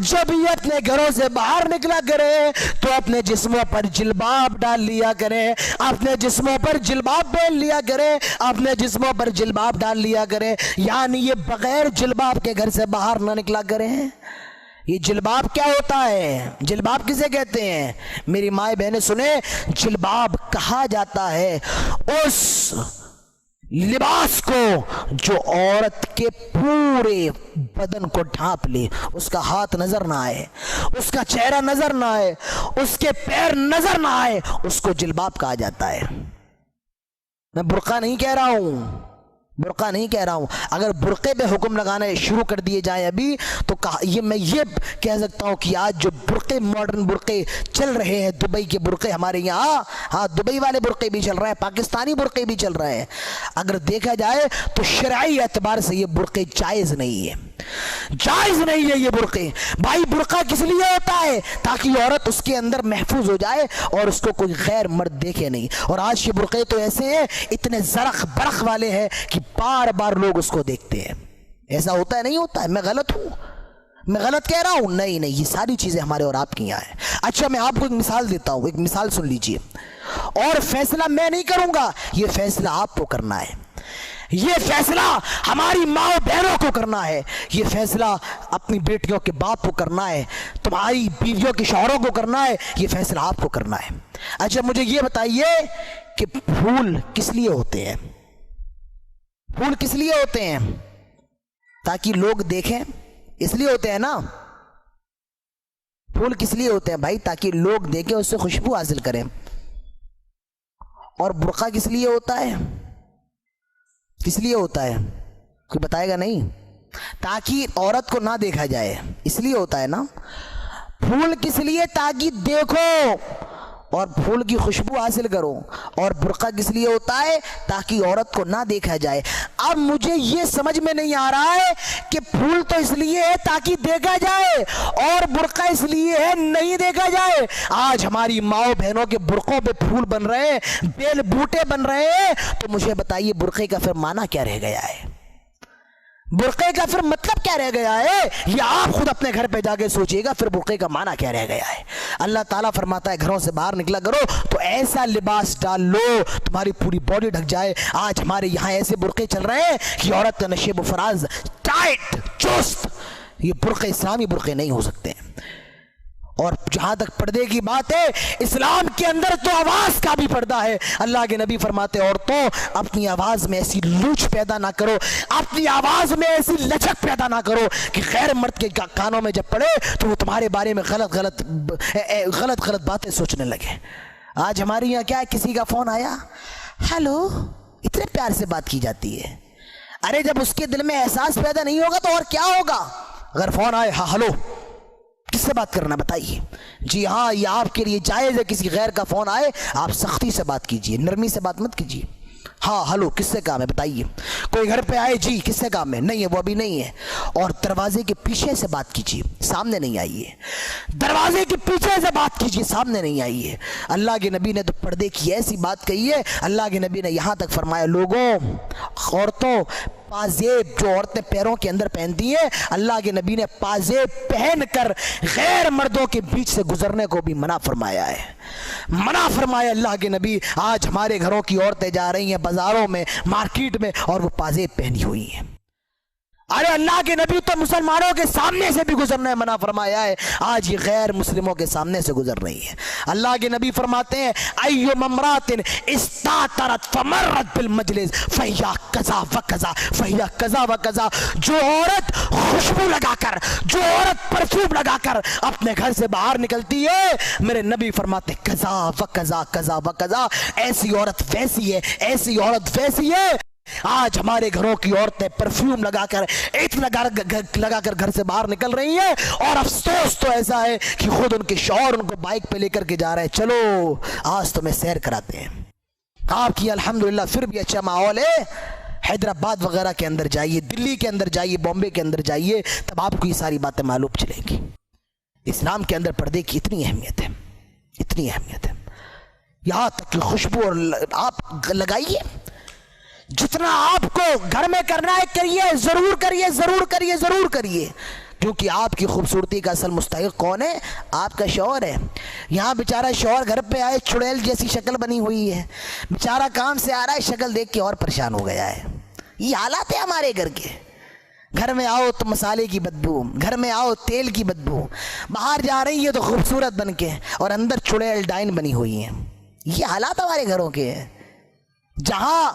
जब ये अपने घरों से बाहर निकला करे तो अपने जिस्मों पर जिल्बाब डाल लिया करे, अपने जिस्मों पर जिल्बाब पहन लिया करे, अपने जिस्मों पर जिल्बाब डाल लिया करे। यानी ये बगैर जिल्बाब के घर से बाहर ना निकला करे। ये जिल्बाब क्या होता है? जिल्बाब किसे कहते हैं? मेरी माए बहनें सुने, जिल्बाब कहा जाता है उस लिबास को जो औरत के पूरे बदन को ढांप ले, उसका हाथ नजर ना आए, उसका चेहरा नजर ना आए, उसके पैर नजर ना आए, उसको जिल्बाब कहा जाता है। मैं बुर्का नहीं कह रहा हूं, बुर्का नहीं कह रहा हूं। अगर बुर्के पे हुक्म लगाने शुरू कर दिए जाए अभी तो मैं ये कह सकता हूं कि आज जो बुर्के, मॉडर्न बुर्के चल रहे हैं, दुबई के बुर्के हमारे यहाँ, हाँ दुबई वाले बुर्के भी चल रहे हैं, पाकिस्तानी बुर्के भी चल रहे हैं। अगर देखा जाए तो शरई एतबार से ये बुर्के जायज़ नहीं है, जायज़ नहीं है ये बुर्के। भाई बुर्का किस लिए होता है? ताकि औरत उसके अंदर महफूज हो जाए और उसको कोई गैर मर्द देखे नहीं। और आज के बुर्के तो ऐसे हैं, इतने जरख बरख वाले हैं कि बार बार लोग उसको देखते हैं। ऐसा होता है? नहीं होता है? मैं गलत हूं? मैं गलत कह रहा हूं? नहीं नहीं, ये सारी चीजें हमारे और आपकी यहाँ है। अच्छा मैं आपको एक मिसाल देता हूं, एक मिसाल सुन लीजिए। और फैसला मैं नहीं करूंगा, ये फैसला आपको करना है, ये फैसला हमारी माँ बहनों को करना है, ये फैसला अपनी बेटियों के बाप को करना है, तुम्हारी बीवियों के शौहरों को करना है, ये फैसला आपको करना है। अच्छा मुझे ये बताइए कि फूल किस लिए होते हैं? फूल किस लिए होते हैं? ताकि लोग देखें, इसलिए होते हैं ना? फूल किस लिए होते हैं भाई? ताकि लोग देखें, उससे खुशबू हासिल करें। और बुर्का किस लिए होता है? किस लिए होता है? कोई बताएगा नहीं? ताकि औरत को ना देखा जाए, इसलिए होता है ना। फूल किस लिए? ताकि देखो اور پھول کی خوشبو حاصل کرو. اور برقع کس لیے ہوتا ہے؟ تاکہ عورت کو نہ دیکھا جائے. اب مجھے یہ سمجھ میں نہیں آ رہا ہے کہ پھول تو اس لیے ہے تاکہ دیکھا جائے اور برقع اس لیے ہے نہیں دیکھا جائے. آج ہماری ماؤں بہنوں کے برقعوں پہ پھول بن رہے ہیں, بیل بوٹے بن رہے ہیں, تو مجھے بتائیے برقعے کا پھر معنی کیا رہ گیا ہے؟ برقعے کا پھر مطلب کیا رہ گیا ہے؟ یہ آپ خود اپنے گھر پہ جا کے سوچئے گا پھر برقعے کا معنی کیا رہ گیا ہے. اللہ تعالیٰ فرماتا ہے گھروں سے باہر نکلا کرو تو ایسا لباس ڈال لو تمہاری پوری باڈی ڈھک جائے. آج ہمارے یہاں ایسے برقعے چل رہے ہیں کہ عورت کا نشیب و فراز ٹائٹ چست. یہ برقعے اسلامی برقعے نہیں ہو سکتے. اور جہاں تک پردے کی بات ہے, اسلام کے اندر تو آواز کا بھی پردہ ہے. اللہ کے نبی فرماتے عورتوں اپنی آواز میں ایسی لوچ پیدا نہ کرو, اپنی آواز میں ایسی لچک پیدا نہ کرو کہ غیر مرد کے کانوں میں جب پڑے تو وہ تمہارے بارے میں غلط باتیں سوچنے لگے. آج ہمارے یہاں کیا ہے, کسی کا فون آیا, ہیلو, اتنے پیار سے بات کی جاتی ہے. ارے جب اس کے دل میں احساس پیدا نہیں ہوگا تو اور کیا ہوگا؟ اگر فون آئے, ہاں ہلو, کس سے بات کرنا بتائیے. جی ہاں, یہ آپ کے لیے جائز ہے, کسی غیر کا فون آئے آپ سختی سے بات کیجئے, نرمی سے بات مت کیجئے. ہاں ہلو, کس سے کام ہے بتائیے. کوئی گھر پہ آئے, جی کس سے کام ہے, نہیں ہے وہ ابھی نہیں ہے. اور دروازے کے پیچھے سے بات کیجئے, سامنے نہیں آئیے. دروازے کے پیچھے سے بات کیجئے, سامنے نہیں آئیے. اللہ کے نبی نے تو پردے کی ایسی بات کہی ہے. اللہ کے نبی نے یہاں تک فرمایا لوگوں, عورتوں, پازیب جو عورتیں پیروں کے اندر پہنتی ہیں, اللہ کے نبی نے پازیب پہن کر غیر مردوں کے بیچ سے گزرنے کو بھی منع فرمایا ہے. منع فرمایا اللہ کے نبی. آج ہمارے گھروں کی عورتیں جا رہی ہیں بازاروں میں, مارکیٹ میں, اور وہ پازیب پہنی ہوئی ہیں. ارے اللہ کے نبی تو مسلمانوں کے سامنے سے بھی گزرنا منع فرمایا ہے, آج یہ غیر مسلموں کے سامنے سے گزر رہی ہے. اللہ کے نبی فرماتے ہیں ایو ممرات استاترت فمرت بالمجلس فہیا کذا و کذا فہیا کذا و کذا. جو عورت خوشبو لگا کر, جو عورت پرفیوم لگا کر اپنے گھر سے باہر نکلتی ہے, میرے نبی فرماتے کذا و کذا کذا و کذا, ایسی عورت ویسی ہے, ایسی عورت ویسی ہے. آج ہمارے گھروں کی عورتیں پرفیوم لگا کر, عطر لگا کر گھر سے باہر نکل رہی ہیں, اور افسوس تو ایسا ہے کہ خود ان کے شوہر ان کو بائک پہ لے کر کے جا رہے ہیں, چلو آج تمہیں سیر کراتے ہیں. آپ کی الحمدللہ پھر بھی اچھا ماحول ہے. حیدرآباد وغیرہ کے اندر جائیے, دلی کے اندر جائیے, بامبے کے اندر جائیے, تب آپ کو یہ ساری باتیں معلوم چلیں گی. اسلام کے اندر پردے کی اتنی اہمیت ہے, اتنی اہمیت ہے. یہاں تک کہ خوشبو آپ لگائیے, جتنا آپ کو گھر میں کرنا ہے کریے, ضرور کریے, ضرور کریے, ضرور کریے. کیونکہ آپ کی خوبصورتی کا اصل مستحق کون ہے؟ آپ کا شوہر ہے. یہاں بیچارہ شوہر گھر پہ آئے, چڑیل جیسی شکل بنی ہوئی ہے, بیچارہ کام سے آ رہا ہے, شکل دیکھ کے اور پریشان ہو گیا ہے. یہ حالات ہے ہمارے گھر کے. گھر میں آؤ تو مسالے کی بدبو, گھر میں آؤ تیل کی بدبو, باہر جا رہی ہے تو خوبصورت بن کے, اور اندر چڑیل ڈائن بنی ہوئی ہیں. یہ حالات ہمارے گھروں کے ہیں. جہاں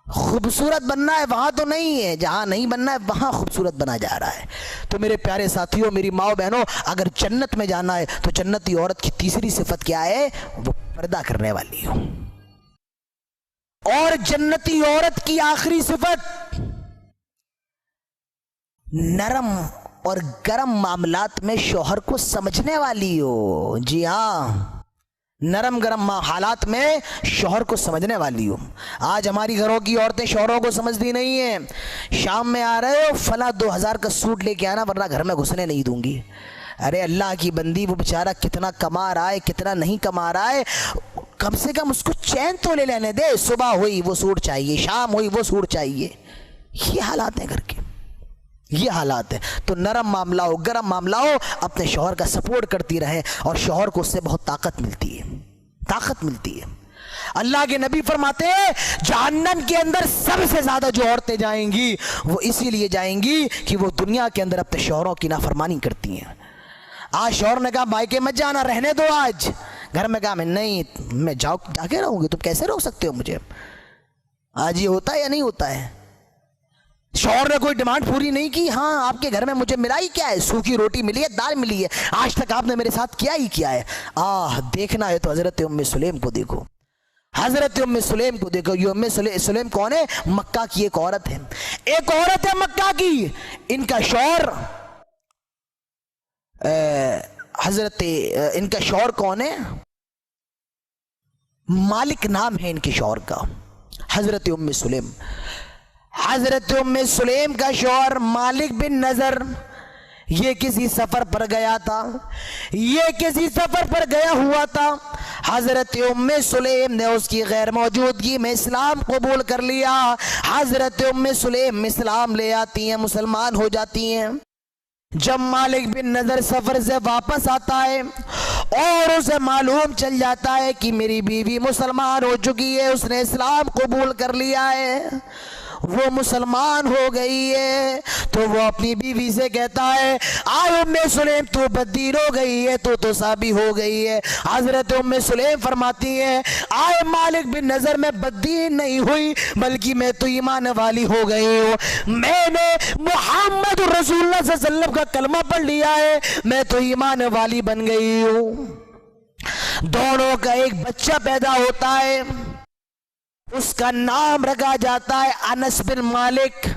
خوبصورت بننا ہے وہاں تو نہیں ہے, جہاں نہیں بننا ہے وہاں خوبصورت بنا جا رہا ہے. تو میرے پیارے ساتھیوں, میری ماؤں بہنوں, اگر جنت میں جانا ہے تو جنتی عورت کی تیسری صفت کیا ہے؟ وہ پردہ کرنے والی ہو. اور جنتی عورت کی آخری صفت نرم اور گرم معاملات میں شوہر کو سمجھنے والی ہو. جی ہاں, نرم گرم حالات میں شوہر کو سمجھنے والی ہوں. آج ہماری گھروں کی عورتیں شوہروں کو سمجھتی نہیں ہیں. شام میں آ رہے ہو, فلاں 2000 کا سوٹ لے کے آنا ورنہ گھر میں گھسنے نہیں دوں گی. ارے اللہ کی بندی, وہ بیچارہ کتنا کما رہا ہے, کتنا نہیں کما رہا ہے, کم سے کم اس کو چین تو لے لینے دے. صبح ہوئی وہ سوٹ چاہیے, شام ہوئی وہ سوٹ چاہیے. یہ حالات ہیں گھر کے, یہ حالات ہے. تو نرم معاملہ ہو, گرم معاملہ ہو, اپنے شوہر کا سپورٹ کرتی رہے, اور شوہر کو اس سے بہت طاقت ملتی ہے, طاقت ملتی ہے. اللہ کے نبی فرماتے ہیں جہنم کے اندر سب سے زیادہ جو عورتیں جائیں گی وہ اسی لیے جائیں گی کہ وہ دنیا کے اندر اپنے شوہروں کی نافرمانی کرتی ہیں. آج شوہر نے کہا مائکے مت جانا, رہنے دو آج. گھر میں کہا میں نہیں, میں جا کے رہوں گی. تم کیسے روک سکتے ہو مجھے؟ آج یہ ہوتا ہے یا نہیں ہوتا ہے؟ شوہر نے کوئی ڈیمانڈ پوری نہیں کی, ہاں آپ کے گھر میں مجھے ملا ہی کیا ہے, سوکھی روٹی ملی ہے, دال ملی ہے, آج تک آپ نے میرے ساتھ کیا ہی کیا ہے. دیکھنا ہے تو حضرت ام سلیم کو دیکھو, حضرت ام سلیم کو دیکھو. یہ ام سلیم کون ہے؟ مکہ کی ایک عورت ہے, ایک عورت ہے مکہ کی. ان کا شوہر ان کا شوہر کون ہے؟ मालिक नाम है इनके शौहर का, हजरत उम्मे सुलेम। हजरत उम्मे सुलेम का शौहर मालिक बिन नजर, ये किसी सफर पर गया था, ये किसी सफर पर गया हुआ था। हजरत उम्मे सुलेम ने उसकी गैर मौजूदगी में इस्लाम कबूल कर लिया। हजरत उम्मे सुलेम इस्लाम ले आती हैं, मुसलमान हो जाती हैं। जब मालिक बिन नजर सफर से वापस आता है और उसे मालूम चल जाता है कि मेरी बीवी मुसलमान हो चुकी है, उसने इस्लाम कबूल कर लिया है, वो मुसलमान हो गई है, तो वो अपनी बीवी से कहता है, आए उम्मे सुलेम तू बददीन हो गई है, तो साबी हो गई है। हजरत उम्मे सुलेम फरमाती है, आए मालिक बिन नजर में बददीन नहीं हुई, बल्कि मैं तो ईमान वाली हो गई हूँ। मैंने मुहम्मद रसूलुल्लाह सल्लल्लाहु अलैहि वसल्लम का कलमा पढ़ लिया है, मैं तो ईमान वाली बन गई हूँ। दोनों का एक बच्चा पैदा होता है, उसका नाम रखा जाता है अनस बिन मालिक।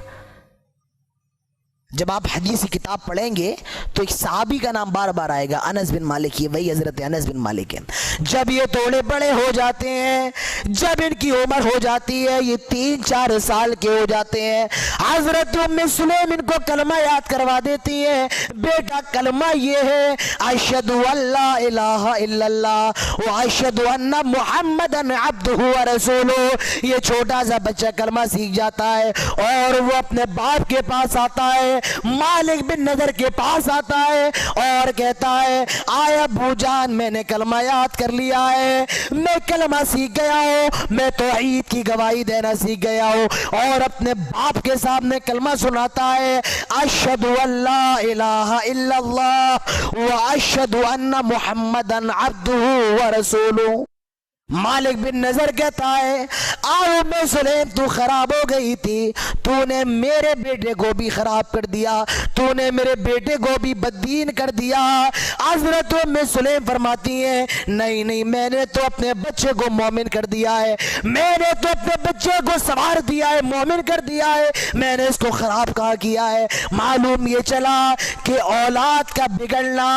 जब आप हदीस की किताब पढ़ेंगे तो एक सहाबी का नाम बार बार आएगा, अनस बिन मालिक, ये वही हजरत अनस बिन मालिक है। जब ये थोड़े बड़े हो जाते हैं, जब इनकी उम्र हो जाती है, ये 3-4 साल के हो जाते हैं, हजरत उम्मे सुलेम इनको कलमा याद करवा देती है। बेटा कलमा ये है, अशहदु अल्ला इलाहा इल्लल्लाह व अशहदु अन्ना मुहम्मदन अब्दुहु व रसूलुहु। ये छोटा सा बच्चा कलमा सीख जाता है और वो अपने बाप के पास आता है, मालिक बिन नजर के पास आता है और कहता है, आया अबू जान मैंने कलमा याद कर लिया है, मैं कलमा सीख गया हूँ, मैं तो ईद की गवाही देना सीख गया हूँ। और अपने बाप के सामने कलमा सुनाता है, अशहदु अल्ला इलाहा इल्लल्लाह व अशहदु अन्ना मुहम्मदन अब्दुहु व रसूलुहु। मालिक बिन नजर कहता है, आओ उम्मे सुलेम तू खराब हो गई थी, तूने मेरे बेटे को भी खराब कर दिया, तूने मेरे बेटे को भी बददीन कर दिया। हजरत उम्मे सुलेम फरमाती है, नहीं नहीं, मैंने तो अपने बच्चे को मोमिन कर दिया है, मैंने तो अपने बच्चे को संवार दिया है, मोमिन कर दिया है, मैंने इसको खराब कहाँ किया है। मालूम ये चला कि औलाद का बिगड़ना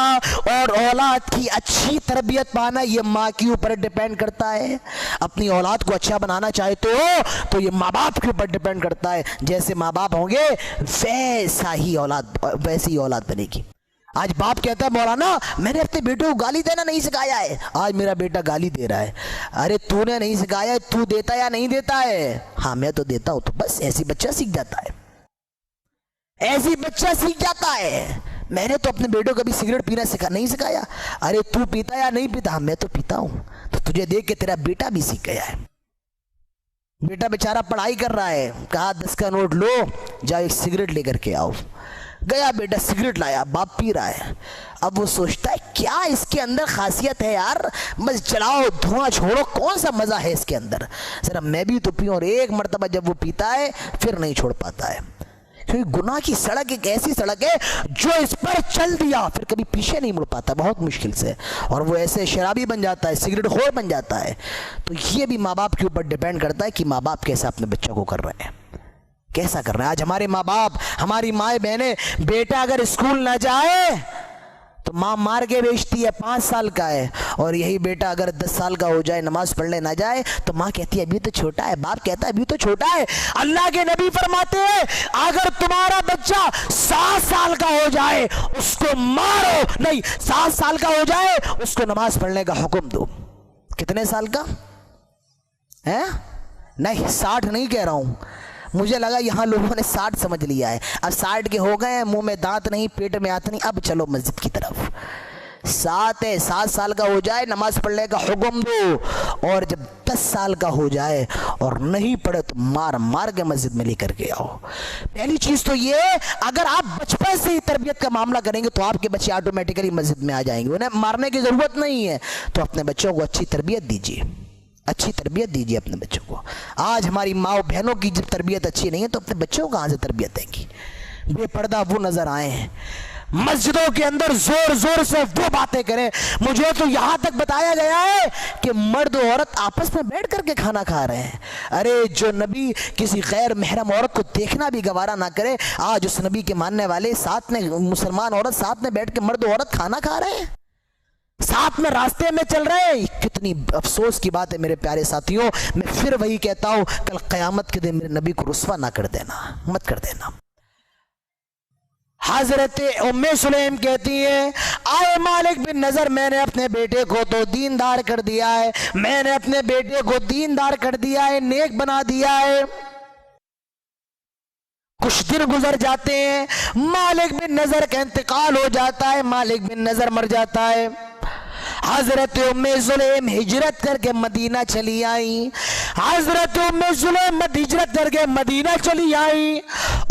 और औलाद की अच्छी तरबियत पाना ये माँ के ऊपर डिपेंड करता है। अपनी औलाद को अच्छा बनाना चाहते हो तो ये माँ बाप के ऊपर डिपेंड करता है, जैसे माँ बाप होंगे वैसा ही औलाद, वैसी ही औलाद बनेगी। आज बाप कहता है, मौलाना मैंने अपने बेटे को गाली देना नहीं सिखाया है, आज मेरा बेटा गाली दे रहा है। अरे तूने नहीं सिखाया है, तू देता या नहीं देता है? हाँ मैं तो देता हूं। तो बस ऐसी बच्चा सीख जाता है, ऐसी बच्चा सीख जाता है। मैंने तो अपने बेटों को कभी सिगरेट पीना नहीं सिखाया। अरे तू पीता या नहीं पीता? हाँ मैं तो पीता हूं। तो तुझे देख के तेरा बेटा भी सीख गया है। बेटा बेचारा पढ़ाई कर रहा है, कहा 10 का नोट लो, जाओ एक सिगरेट लेकर के आओ। गया बेटा, सिगरेट लाया, बाप पी रहा है। अब वो सोचता है क्या इसके अंदर खासियत है यार, बस जलाओ धुआं छोड़ो, कौन सा मजा है इसके अंदर, जरा मैं भी तो पीऊं। और एक मर्तबा जब वो पीता है फिर नहीं छोड़ पाता है, क्योंकि गुनाह की सड़क एक ऐसी सड़क है जो इस पर चल दिया फिर कभी पीछे नहीं मुड़ पाता, बहुत मुश्किल से। और वो ऐसे शराबी बन जाता है, सिगरेट खोर बन जाता है। तो ये भी माँ बाप के ऊपर डिपेंड करता है कि माँ बाप कैसा अपने बच्चों को कर रहे हैं, कैसा कर रहे हैं। आज हमारे माँ बाप, हमारी माएँ बहनें, बेटा अगर स्कूल ना जाए तो माँ मार के बेचती है, 5 साल का है। और यही बेटा अगर 10 साल का हो जाए, नमाज पढ़ने ना जाए, तो माँ कहती है अभी तो छोटा है, बाप कहता है अभी तो छोटा है। अल्लाह के नबी फरमाते हैं अगर तुम्हारा बच्चा 7 साल का हो जाए उसको मारो, नहीं 7 साल का हो जाए उसको नमाज पढ़ने का हुक्म दो। कितने साल का है? नहीं 60 नहीं कह रहा हूं, मुझे लगा यहाँ लोगों ने 60 समझ लिया है। अब 60 के हो गए हैं, मुंह में दांत नहीं, पेट में हाथ नहीं, अब चलो मस्जिद की तरफ। 7 है, 7 साल का हो जाए नमाज पढ़ने का हुक्म दो। और जब 10 साल का हो जाए और नहीं पढ़े तो मार मार के मस्जिद में लेकर के आओ। पहली चीज तो ये, अगर आप बचपन से ही तरबियत का मामला करेंगे तो आपके बच्चे ऑटोमेटिकली मस्जिद में आ जाएंगे, उन्हें मारने की जरूरत नहीं है। तो अपने बच्चों को अच्छी तरबियत दीजिए, अच्छी तरबियत दीजिए अपने बच्चों को। आज हमारी माँ बहनों की जब तरबियत अच्छी नहीं है तो अपने बच्चों को कहाँ से तरबियत देंगी? बेपर्दा वो नजर आए हैं, मस्जिदों के अंदर जोर जोर से वो बातें करें। मुझे तो यहाँ तक बताया गया है कि मर्द और औरत आपस में बैठ करके खाना खा रहे हैं। अरे जो नबी किसी गैर महरम औरत को देखना भी गवारा ना करे, आज उस नबी के मानने वाले साथ में, मुसलमान औरत साथ में बैठ के मर्द और औरत खाना खा रहे हैं। साथ में रास्ते में चल रहे हैं। कितनी अफसोस की बात है मेरे प्यारे साथियों। मैं फिर वही कहता हूं, कल क़यामत के दिन मेरे नबी को रुस्वा ना कर देना, मत कर देना। हजरत उम्मे सुलेम कहती है, आए मालिक बिन नजर, मैंने अपने बेटे को तो दीनदार कर दिया है, मैंने अपने बेटे को दीनदार कर दिया है, नेक बना दिया है। कुछ दिन गुजर जाते हैं, मालिक बिन नजर का इंतकाल हो जाता है, मालिक बिन नजर मर जाता है। हजरत उम्मे सुलेम हिजरत करके मदीना चली आई। हजरत उम्मे सुलेम हिजरत करके मदीना चली आई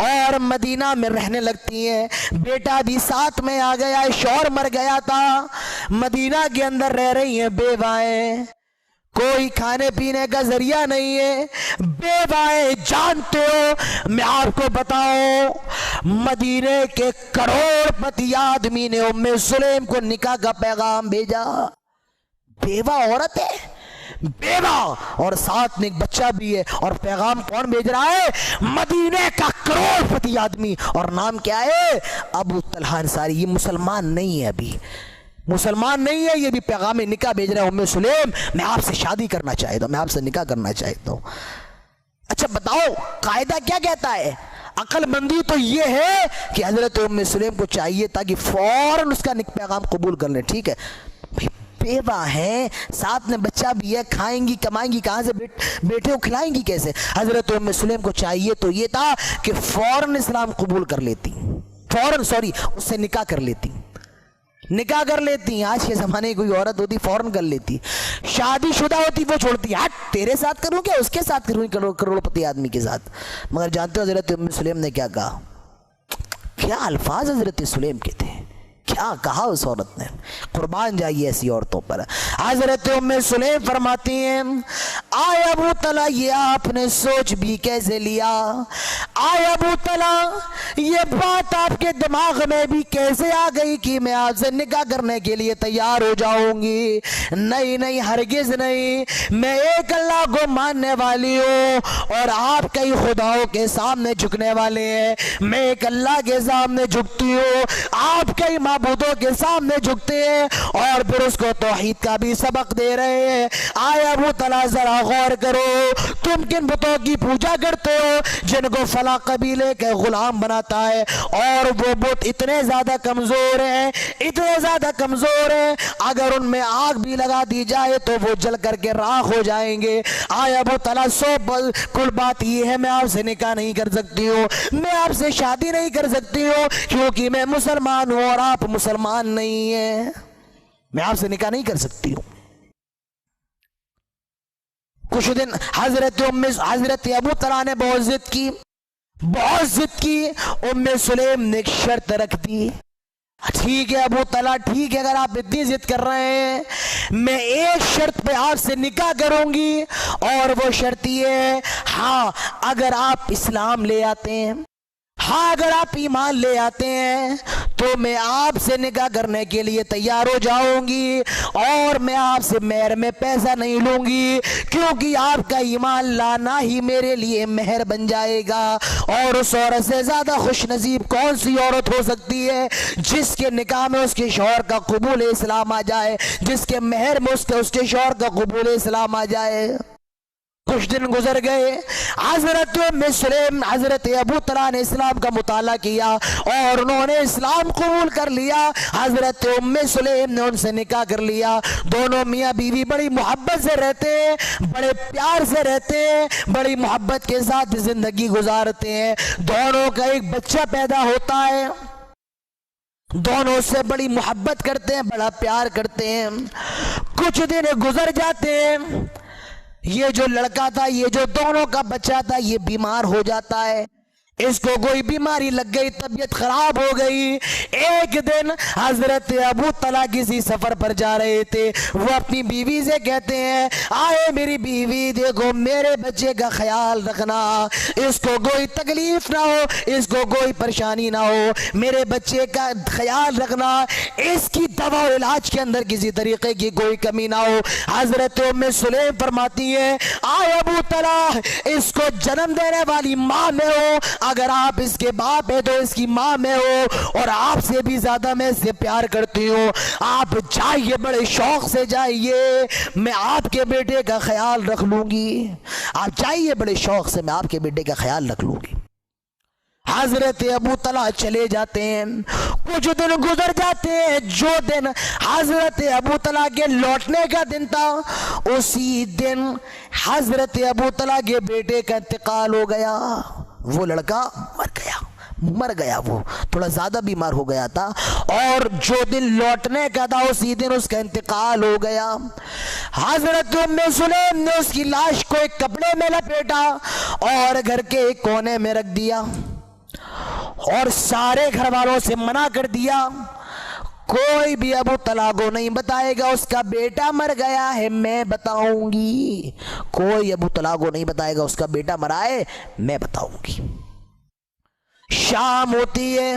और मदीना में रहने लगती हैं। बेटा भी साथ में आ गया है, शौहर मर गया था। मदीना के अंदर रह रही हैं बेवाएं, कोई खाने पीने का जरिया नहीं है, बेवाएं। जानते हो, मैं आपको बताऊं, मदीने के करोड़पति आदमी ने उम्मे सुलेम को निकाह का पैगाम भेजा। बेवा औरत है, बेवा, और साथ में एक बच्चा भी है। और पैगाम कौन भेज रहा है? मदीने का करोड़पति आदमी। और नाम क्या है? अबू तलहा अंसारी। ये मुसलमान नहीं है, अभी मुसलमान नहीं है, ये भी पैगाम निकाह भेज रहा है। उम्मे सुलेम, मैं आपसे शादी करना चाहता हूं, मैं आपसे निकाह करना चाहता हूं। अच्छा बताओ, कायदा क्या कहता है? अक्लमंदी तो ये है कि हजरत उम्मे सुलेम को चाहिए ताकि फौरन उसका पैगाम कबूल कर ले। ठीक है भाई, बेवा है, साथ में बच्चा भी है, खाएंगी कमाएंगी कहां से, बेटे को खिलाएंगी कैसे? हजरत उम्मे सुलेम को चाहिए तो ये था कि फौरन इस्लाम कबूल कर लेती, फौरन उससे निकाह कर लेती, निकाह कर लेती। आज के जमाने की कोई औरत होती फौरन कर लेती, शादीशुदा होती वो छोड़ती, हट तेरे साथ करूं क्या, उसके साथ करूं, करोड़पति आदमी के साथ। मगर जानते हो हजरत उम्मे सुलेम ने क्या कहा? क्या अल्फाज हजरत सुलेम के थे, क्या कहा उस औरत ने। कुर्बान जाइए ऐसी औरतों पर। हजरत उम्मे सुलेम फरमाती हैं, आए अबू तला, ये आपने सोच भी कैसे लिया? आए अबू तला, ये बात आपके दिमाग में भी कैसे आ गई कि मैं आपसे निकाह करने के लिए तैयार हो जाऊंगी? नहीं नहीं, हरगिज नहीं। मैं एक अल्लाह को मानने वाली हूँ और आप कई खुदाओं के सामने झुकने वाले हैं। मैं एक अल्लाह के सामने झुकती हूँ, आप कई माबूदों के सामने झुकते हैं और फिर उसको तौहीद का भी सबक दे रहे हैं। आए अबू तला, जरा गौर करो, तुम किन बुतों की पूजा करते हो जिनको फला कबीले के गुलाम बनाता है, और वो बुत इतने ज्यादा कमजोर हैं, इतने ज्यादा कमजोर हैं, अगर उनमें आग भी लगा दी जाए तो वो जल करके राख हो जाएंगे। आए अबू तला, कुल बात ये है, मैं आपसे निकाह नहीं कर सकती हूँ, मैं आपसे शादी नहीं कर सकती हूँ, क्योंकि मैं मुसलमान हूँ और आप मुसलमान नहीं है, मैं आपसे निकाह नहीं कर सकती हूँ। कुछ दिन हजरत अबू तला ने बहुत जिद की, बहुत जिद की। उम्मे सुलेम ने एक शर्त रख दी, ठीक है अबू तला, ठीक है, अगर आप इतनी जिद कर रहे हैं, मैं एक शर्त पे आपसे निकाह करूंगी, और वो शर्त ये है, हाँ अगर आप इस्लाम ले आते हैं, हाँ अगर आप ईमान ले आते हैं तो मैं आपसे निकाह करने के लिए तैयार हो जाऊंगी, और मैं आपसे मेहर में पैसा नहीं लूंगी, क्योंकि आपका ईमान लाना ही मेरे लिए मेहर बन जाएगा। और उस औरत से ज्यादा खुश नसीब कौन सी औरत हो सकती है जिसके निकाह में उसके शौहर का कबूल इस्लाम आ जाए, जिसके मेहर में उसके शौहर का कबूल इस्लाम आ जाए। कुछ दिन गुजर गए, हजरत उम्मे सुलेम, हजरत अबू तला ने इस्लाम का मुताला किया और उन्होंने इस्लाम कबूल कर लिया। हजरत उम्मे सुलेम ने उनसे निकाह कर लिया। दोनों मियाँ बीवी बड़ी मोहब्बत से रहते हैं, बड़े प्यार से रहते हैं, बड़ी मोहब्बत के साथ जिंदगी गुजारते हैं। दोनों का एक बच्चा पैदा होता है, दोनों से बड़ी मोहब्बत करते हैं, बड़ा प्यार करते हैं। कुछ दिन गुजर जाते हैं, ये जो लड़का था, ये जो दोनों का बच्चा था, ये बीमार हो जाता है, इसको कोई बीमारी लग गई, तबीयत खराब हो गई। एक दिन हजरत अबू तला किसी सफर पर जा रहे थे, वो अपनी बीवी से कहते हैं, आए मेरी बीवी, देखो मेरे बच्चे का ख्याल रखना, इसको कोई तकलीफ ना हो, इसको कोई परेशानी ना हो, मेरे बच्चे का ख्याल रखना, इसकी दवा और इलाज के अंदर किसी तरीके की कोई कमी ना हो। हजरत उम्मे सुलेम फरमाती है, आए अबू तला, इसको जन्म देने वाली माँ में हो, اگر آپ اس کے باپ ہے تو اس کی ماں میں ہو، اور آپ سے بھی زیادہ میں اس سے پیار کرتی ہوں۔ آپ جائیے، بڑے شوق سے جائیے، میں آپ کے بیٹے کا خیال رکھ لوں گی۔ آپ جائیے بڑے شوق سے، میں آپ کے بیٹے کا خیال رکھ لوں گی۔ حضرت ابو طلحہ چلے جاتے ہیں، کچھ دن گزر جاتے ہیں۔ جو دن حضرت ابو طلحہ کے لوٹنے کا دن تھا، اسی دن حضرت ابو طلحہ کے بیٹے کا انتقال ہو گیا۔ وہ لڑکا مر گیا، وہ تھوڑا زیادہ بیمار ہو گیا تھا، اور جو دن لوٹنے کا تھا اسی دن اس کا انتقال ہو گیا۔ حضرت ام سلیم نے اس کی لاش کو ایک کپڑے میں لپیٹا اور گھر کے ایک کونے میں رکھ دیا، اور سارے گھر والوں سے منع کر دیا کوئی بھی ابو طلحہ کو نہیں بتائے گا اس کا بیٹا مر گیا ہے، میں بتاؤں گی۔ کوئی ابو طلحہ کو نہیں بتائے گا اس کا بیٹا مرا ہے، میں بتاؤں گی۔ شام ہوتی ہے،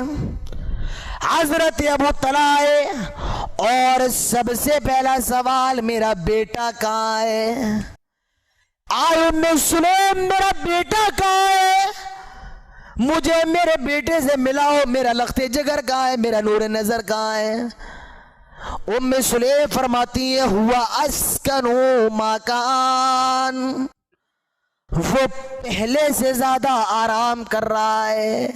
حضرت ابو طلحہ آئے، اور سب سے پہلا سوال، میرا بیٹا کہاں ہے؟ آئے ام سلیم، میرا بیٹا کہاں ہے؟ مجھے میرے بیٹے سے ملاؤ، میرا لخت جگر کہاں ہے، میرا نور نظر کہاں ہے؟ ام سلیم فرماتی ہے ہوا اسکنو مکان، وہ پہلے سے زیادہ آرام کر رہا ہے،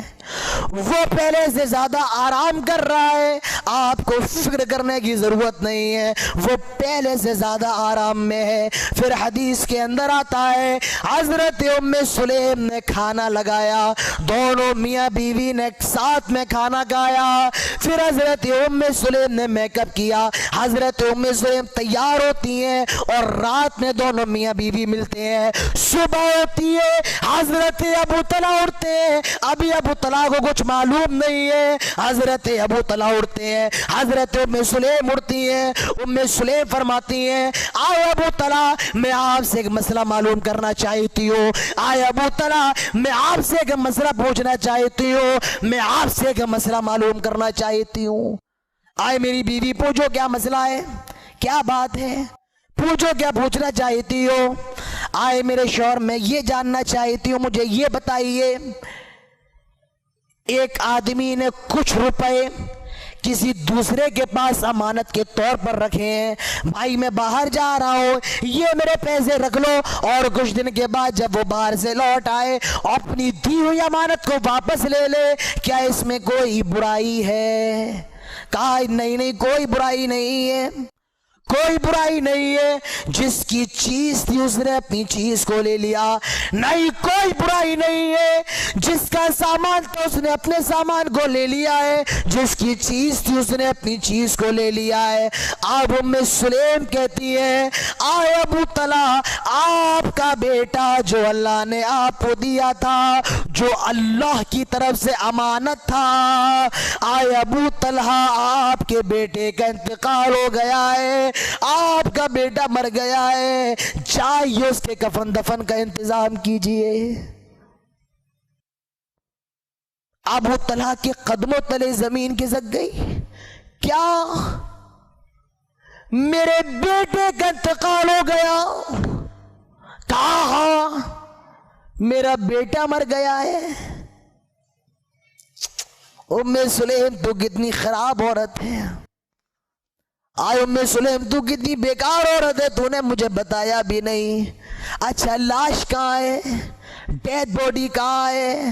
وہ پہلے سے زیادہ آرام کر رہا ہے، آپ کو فکر کرنے کی ضرورت نہیں ہے، وہ پہلے سے زیادہ آرام میں ہے۔ پھر حدیث کے اندر آتا ہے حضرت ام سلیم نے کھانا لگایا، دونوں میاں بیوی نے ساتھ میں کھانا کھایا، پھر حضرت ام سلیم نے میک اپ کیا، حضرت ام سلیم تیار ہوتی ہیں، اور رات میں دونوں میاں بیوی ملتے ہیں۔ صبح ہوتی ہے، حضرت ابو طلحہ اٹھتے ہیں، ابھی ابو طلحہ کو کچھ معلوم نہیں ہے، حضرت ابو طلحہ اٹھتے ہیں، حضرت ام سلیم اٹھتی ہیں، ام سلیم فرماتی ہیں آئے ابو طلحہ، میں آپ سے ایک مسئلہ معلوم کرنا چاہتی ہوں، آئے ابو طلحہ، میں آپ سے ایک مسئلہ پوچھنا چاہتی ہوں، میں آپ سے ایک مسئلہ معلوم کرنا چاہتی ہوں۔ آئے میری بیوی، پوچھو کیا مسئلہ ہے، کیا بات ہے، پوچھو کیا پوچھنا چاہتی ہو۔ آئے میرے شوہر، میں یہ جاننا چاہتی ہوں، مجھے یہ بتائیے، ایک آدمی نے کچھ روپے کسی دوسرے کے پاس امانت کے طور پر رکھے ہیں، بھائی میں باہر جا رہا ہوں، یہ میرے پیسے رکھ لو، اور کچھ دن کے بعد جب وہ باہر سے لوٹ آئے اپنی دی ہوئی امانت کو واپس لے لے، کیا اس میں کوئی برائی ہے؟ کہا نہیں، کوئی برائی نہیں ہے، کوئی برائی نہیں ہے، جس کی چیز تھی اس نے اپنی چیز کو لے لیا، نہیں کوئی برائی نہیں ہے، جس کا سامان تھا اس نے اپنے سامان کو لے لیا ہے، جس کی چیز تھی اس نے اپنی چیز کو لے لیا ہے۔ اب ام سلیم کہتی ہے آئے ابو طلحہ، آپ کا بیٹا جو اللہ نے آپ کو دیا تھا، جو اللہ کی طرف سے امانت تھا، آئے ابو طلحہ، آپ کے بیٹے کا انتقال ہو گیا ہے، آپ کا بیٹا مر گیا ہے، جائیے اس کے کفن دفن کا انتظام کیجئے۔ ابو طلحہ کے قدموں تلے زمین کھسک گئی، کیا میرے بیٹے کا انتقال ہو گیا؟ کہا میرا بیٹا مر گیا ہے۔ ام سلیم تو کتنی خراب عورت ہے، آئے ام سلیم تو کتنی بیکار عورت ہے، تو نے مجھے بتایا بھی نہیں۔ اچھا لاش کہاں ہے، ڈیڈ باڈی کہاں ہے؟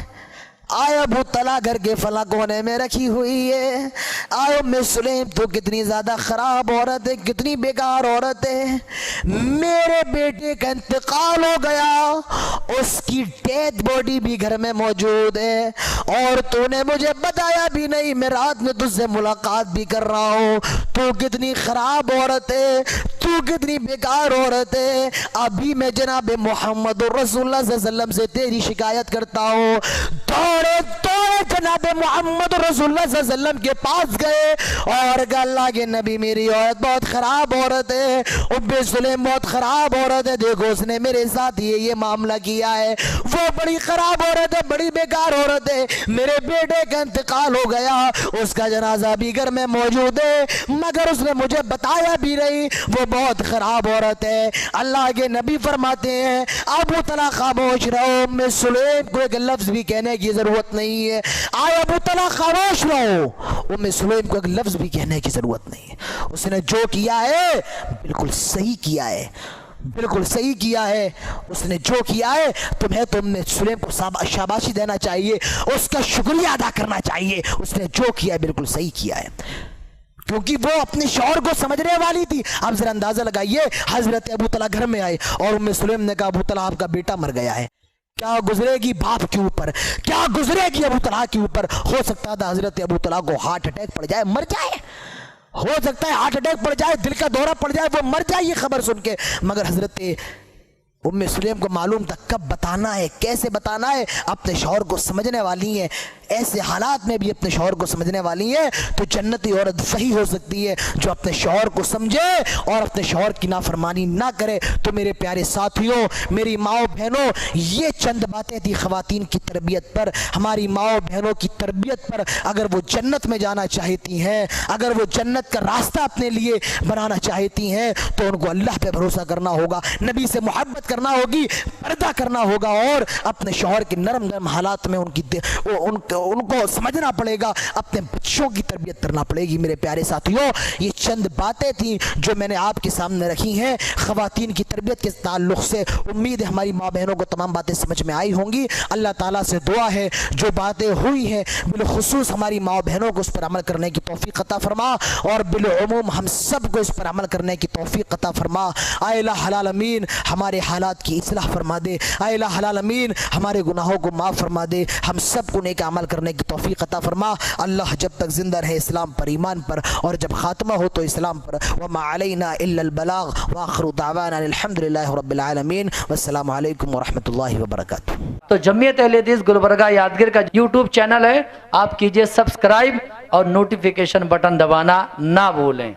آئے ابو طلحہ گھر کے فلاں کونے میں رکھی ہوئی ہے۔ آئے ام سلیم تو کتنی زیادہ خراب عورت ہے، کتنی بیکار عورت ہے، میرے بیٹے کا انتقال ہو گیا، اس کی ڈیڈ باڈی بھی گھر میں موجود ہے، اور تو نے مجھے بتایا بھی نہیں، میں رات میں تجھ سے ملاقات بھی کر رہا ہوں، تو کتنی خراب عورت ہے، تو کتنی بیکار عورت ہے۔ ابھی میں جناب محمد رسول اللہ صلی اللہ علیہ وسلم سے تیری شکایت کرتا ہوں، دوڑے کر जनाब मोहम्मद रसूलुल्लाह सल्लल्लाहु अलैहि वसल्लम के पास गए और कहा अल्लाह के नबी मेरी औरत बहुत खराब औरत है, उम्मे सुलैम बहुत खराब औरत है, देखो उसने मेरे साथ ये मामला किया है, वो बड़ी खराब औरत है, बड़ी बेकार औरत है, मेरे बेटे का इंतकाल हो गया, उसका जनाजा भी घर में मौजूद है, मगर उसने मुझे बताया भी नहीं, वो बहुत खराब औरत है। अल्लाह के नबी फरमाते हैं अबू तला खामोश रहो, उम्मे सुलैम को एक लफ्ज भी कहने की जरूरत नहीं है। आए अबू तला खामोश रहो, उम्मे सुलैम को एक लफ्ज भी कहने की जरूरत नहीं है। उसने जो किया है बिल्कुल सही किया है, बिल्कुल सही किया है, उसने जो किया है तुम्हें तो उम्मे सुलैम को शाबाशी देना चाहिए, उसका शुक्रिया अदा करना चाहिए, उसने जो किया है बिल्कुल सही किया है, क्योंकि वो अपने शौहर को समझने वाली थी। आप जरा अंदाजा लगाइए, हजरत अबू तला घर में आए और उम्मे सुलैम ने कहा अबू तला आपका बेटा मर गया है, क्या गुजरेगी बाप के ऊपर, क्या गुजरेगी अबू तला के ऊपर। हो सकता था हजरत अबू तला को हार्ट अटैक पड़ जाए, मर जाए, हो सकता है हार्ट अटैक पड़ जाए, दिल का दौरा पड़ जाए, वो मर जाए ये खबर सुन के, मगर हजरत उम्मे सुलैम को मालूम था कब बताना है, कैसे बताना है, अपने शौहर को समझने वाली है, ऐसे हालात में भी अपने शौहर को समझने वाली है, तो जन्नती औरत वही हो सकती है जो अपने शौहर को समझे और अपने शौहर की नाफरमानी ना करे। तो मेरे प्यारे साथियों, मेरी माओ बहनों, ये चंद बातें थी ख़वातीन की तरबियत पर, हमारी माओ बहनों की तरबियत पर। अगर वो जन्नत में जाना चाहती हैं, अगर वो जन्नत का रास्ता अपने लिए बनाना चाहती हैं, तो उनको अल्लाह पे भरोसा करना होगा, नबी से मोहब्बत करना होगी, पर्दा करना होगा और अपने शौहर के नरम नरम हालात में उनको समझना पड़ेगा, अपने बच्चों की तरबियत करना पड़ेगी। मेरे प्यारे साथियों, ये चंद बातें थी जो मैंने आपके सामने रखी हैं ख़वातीन की तरबियत के ताल्लुक़ से। उम्मीद है हमारी माँ बहनों को तमाम बातें समझ में आई होंगी। अल्लाह ताला से दुआ है जो बातें हुई हैं बिलखुसूस हमारी माँ बहनों को उस पर अमल करने की तौफ़ीक़ अता फरमा और बिलउमूम हम सब को इस पर अमल करने की तौफ़ीक़ अता फरमा। आए इलाह हलाल अमीन हमारे हालात की इस्लाह फरमा दे, आए इलाह हलाल अमीन हमारे गुनाहों को माफ़ फरमा दे, हम सब को नेक अमल करने की तौफ़ीक़ अता फरमा। अल्लाह जब तक जिंदा रहे इस्लाम पर, ईमान पर, और जब खात्मा हो तो इस्लाम पर। वमा अलैना इल्लल बलाग व आखिरु दावाना अल्हम्दुलिल्लाहि रब्बिल आलमीन वस्सलामु अलैकुम व रहमतुल्लाहि व बरकातुहू। तो जमीयत अहले हदीस गुलबर्गा यादगीर का यूट्यूब चैनल है, आप कीजिए सब्सक्राइब और नोटिफिकेशन बटन दबाना ना भूलें।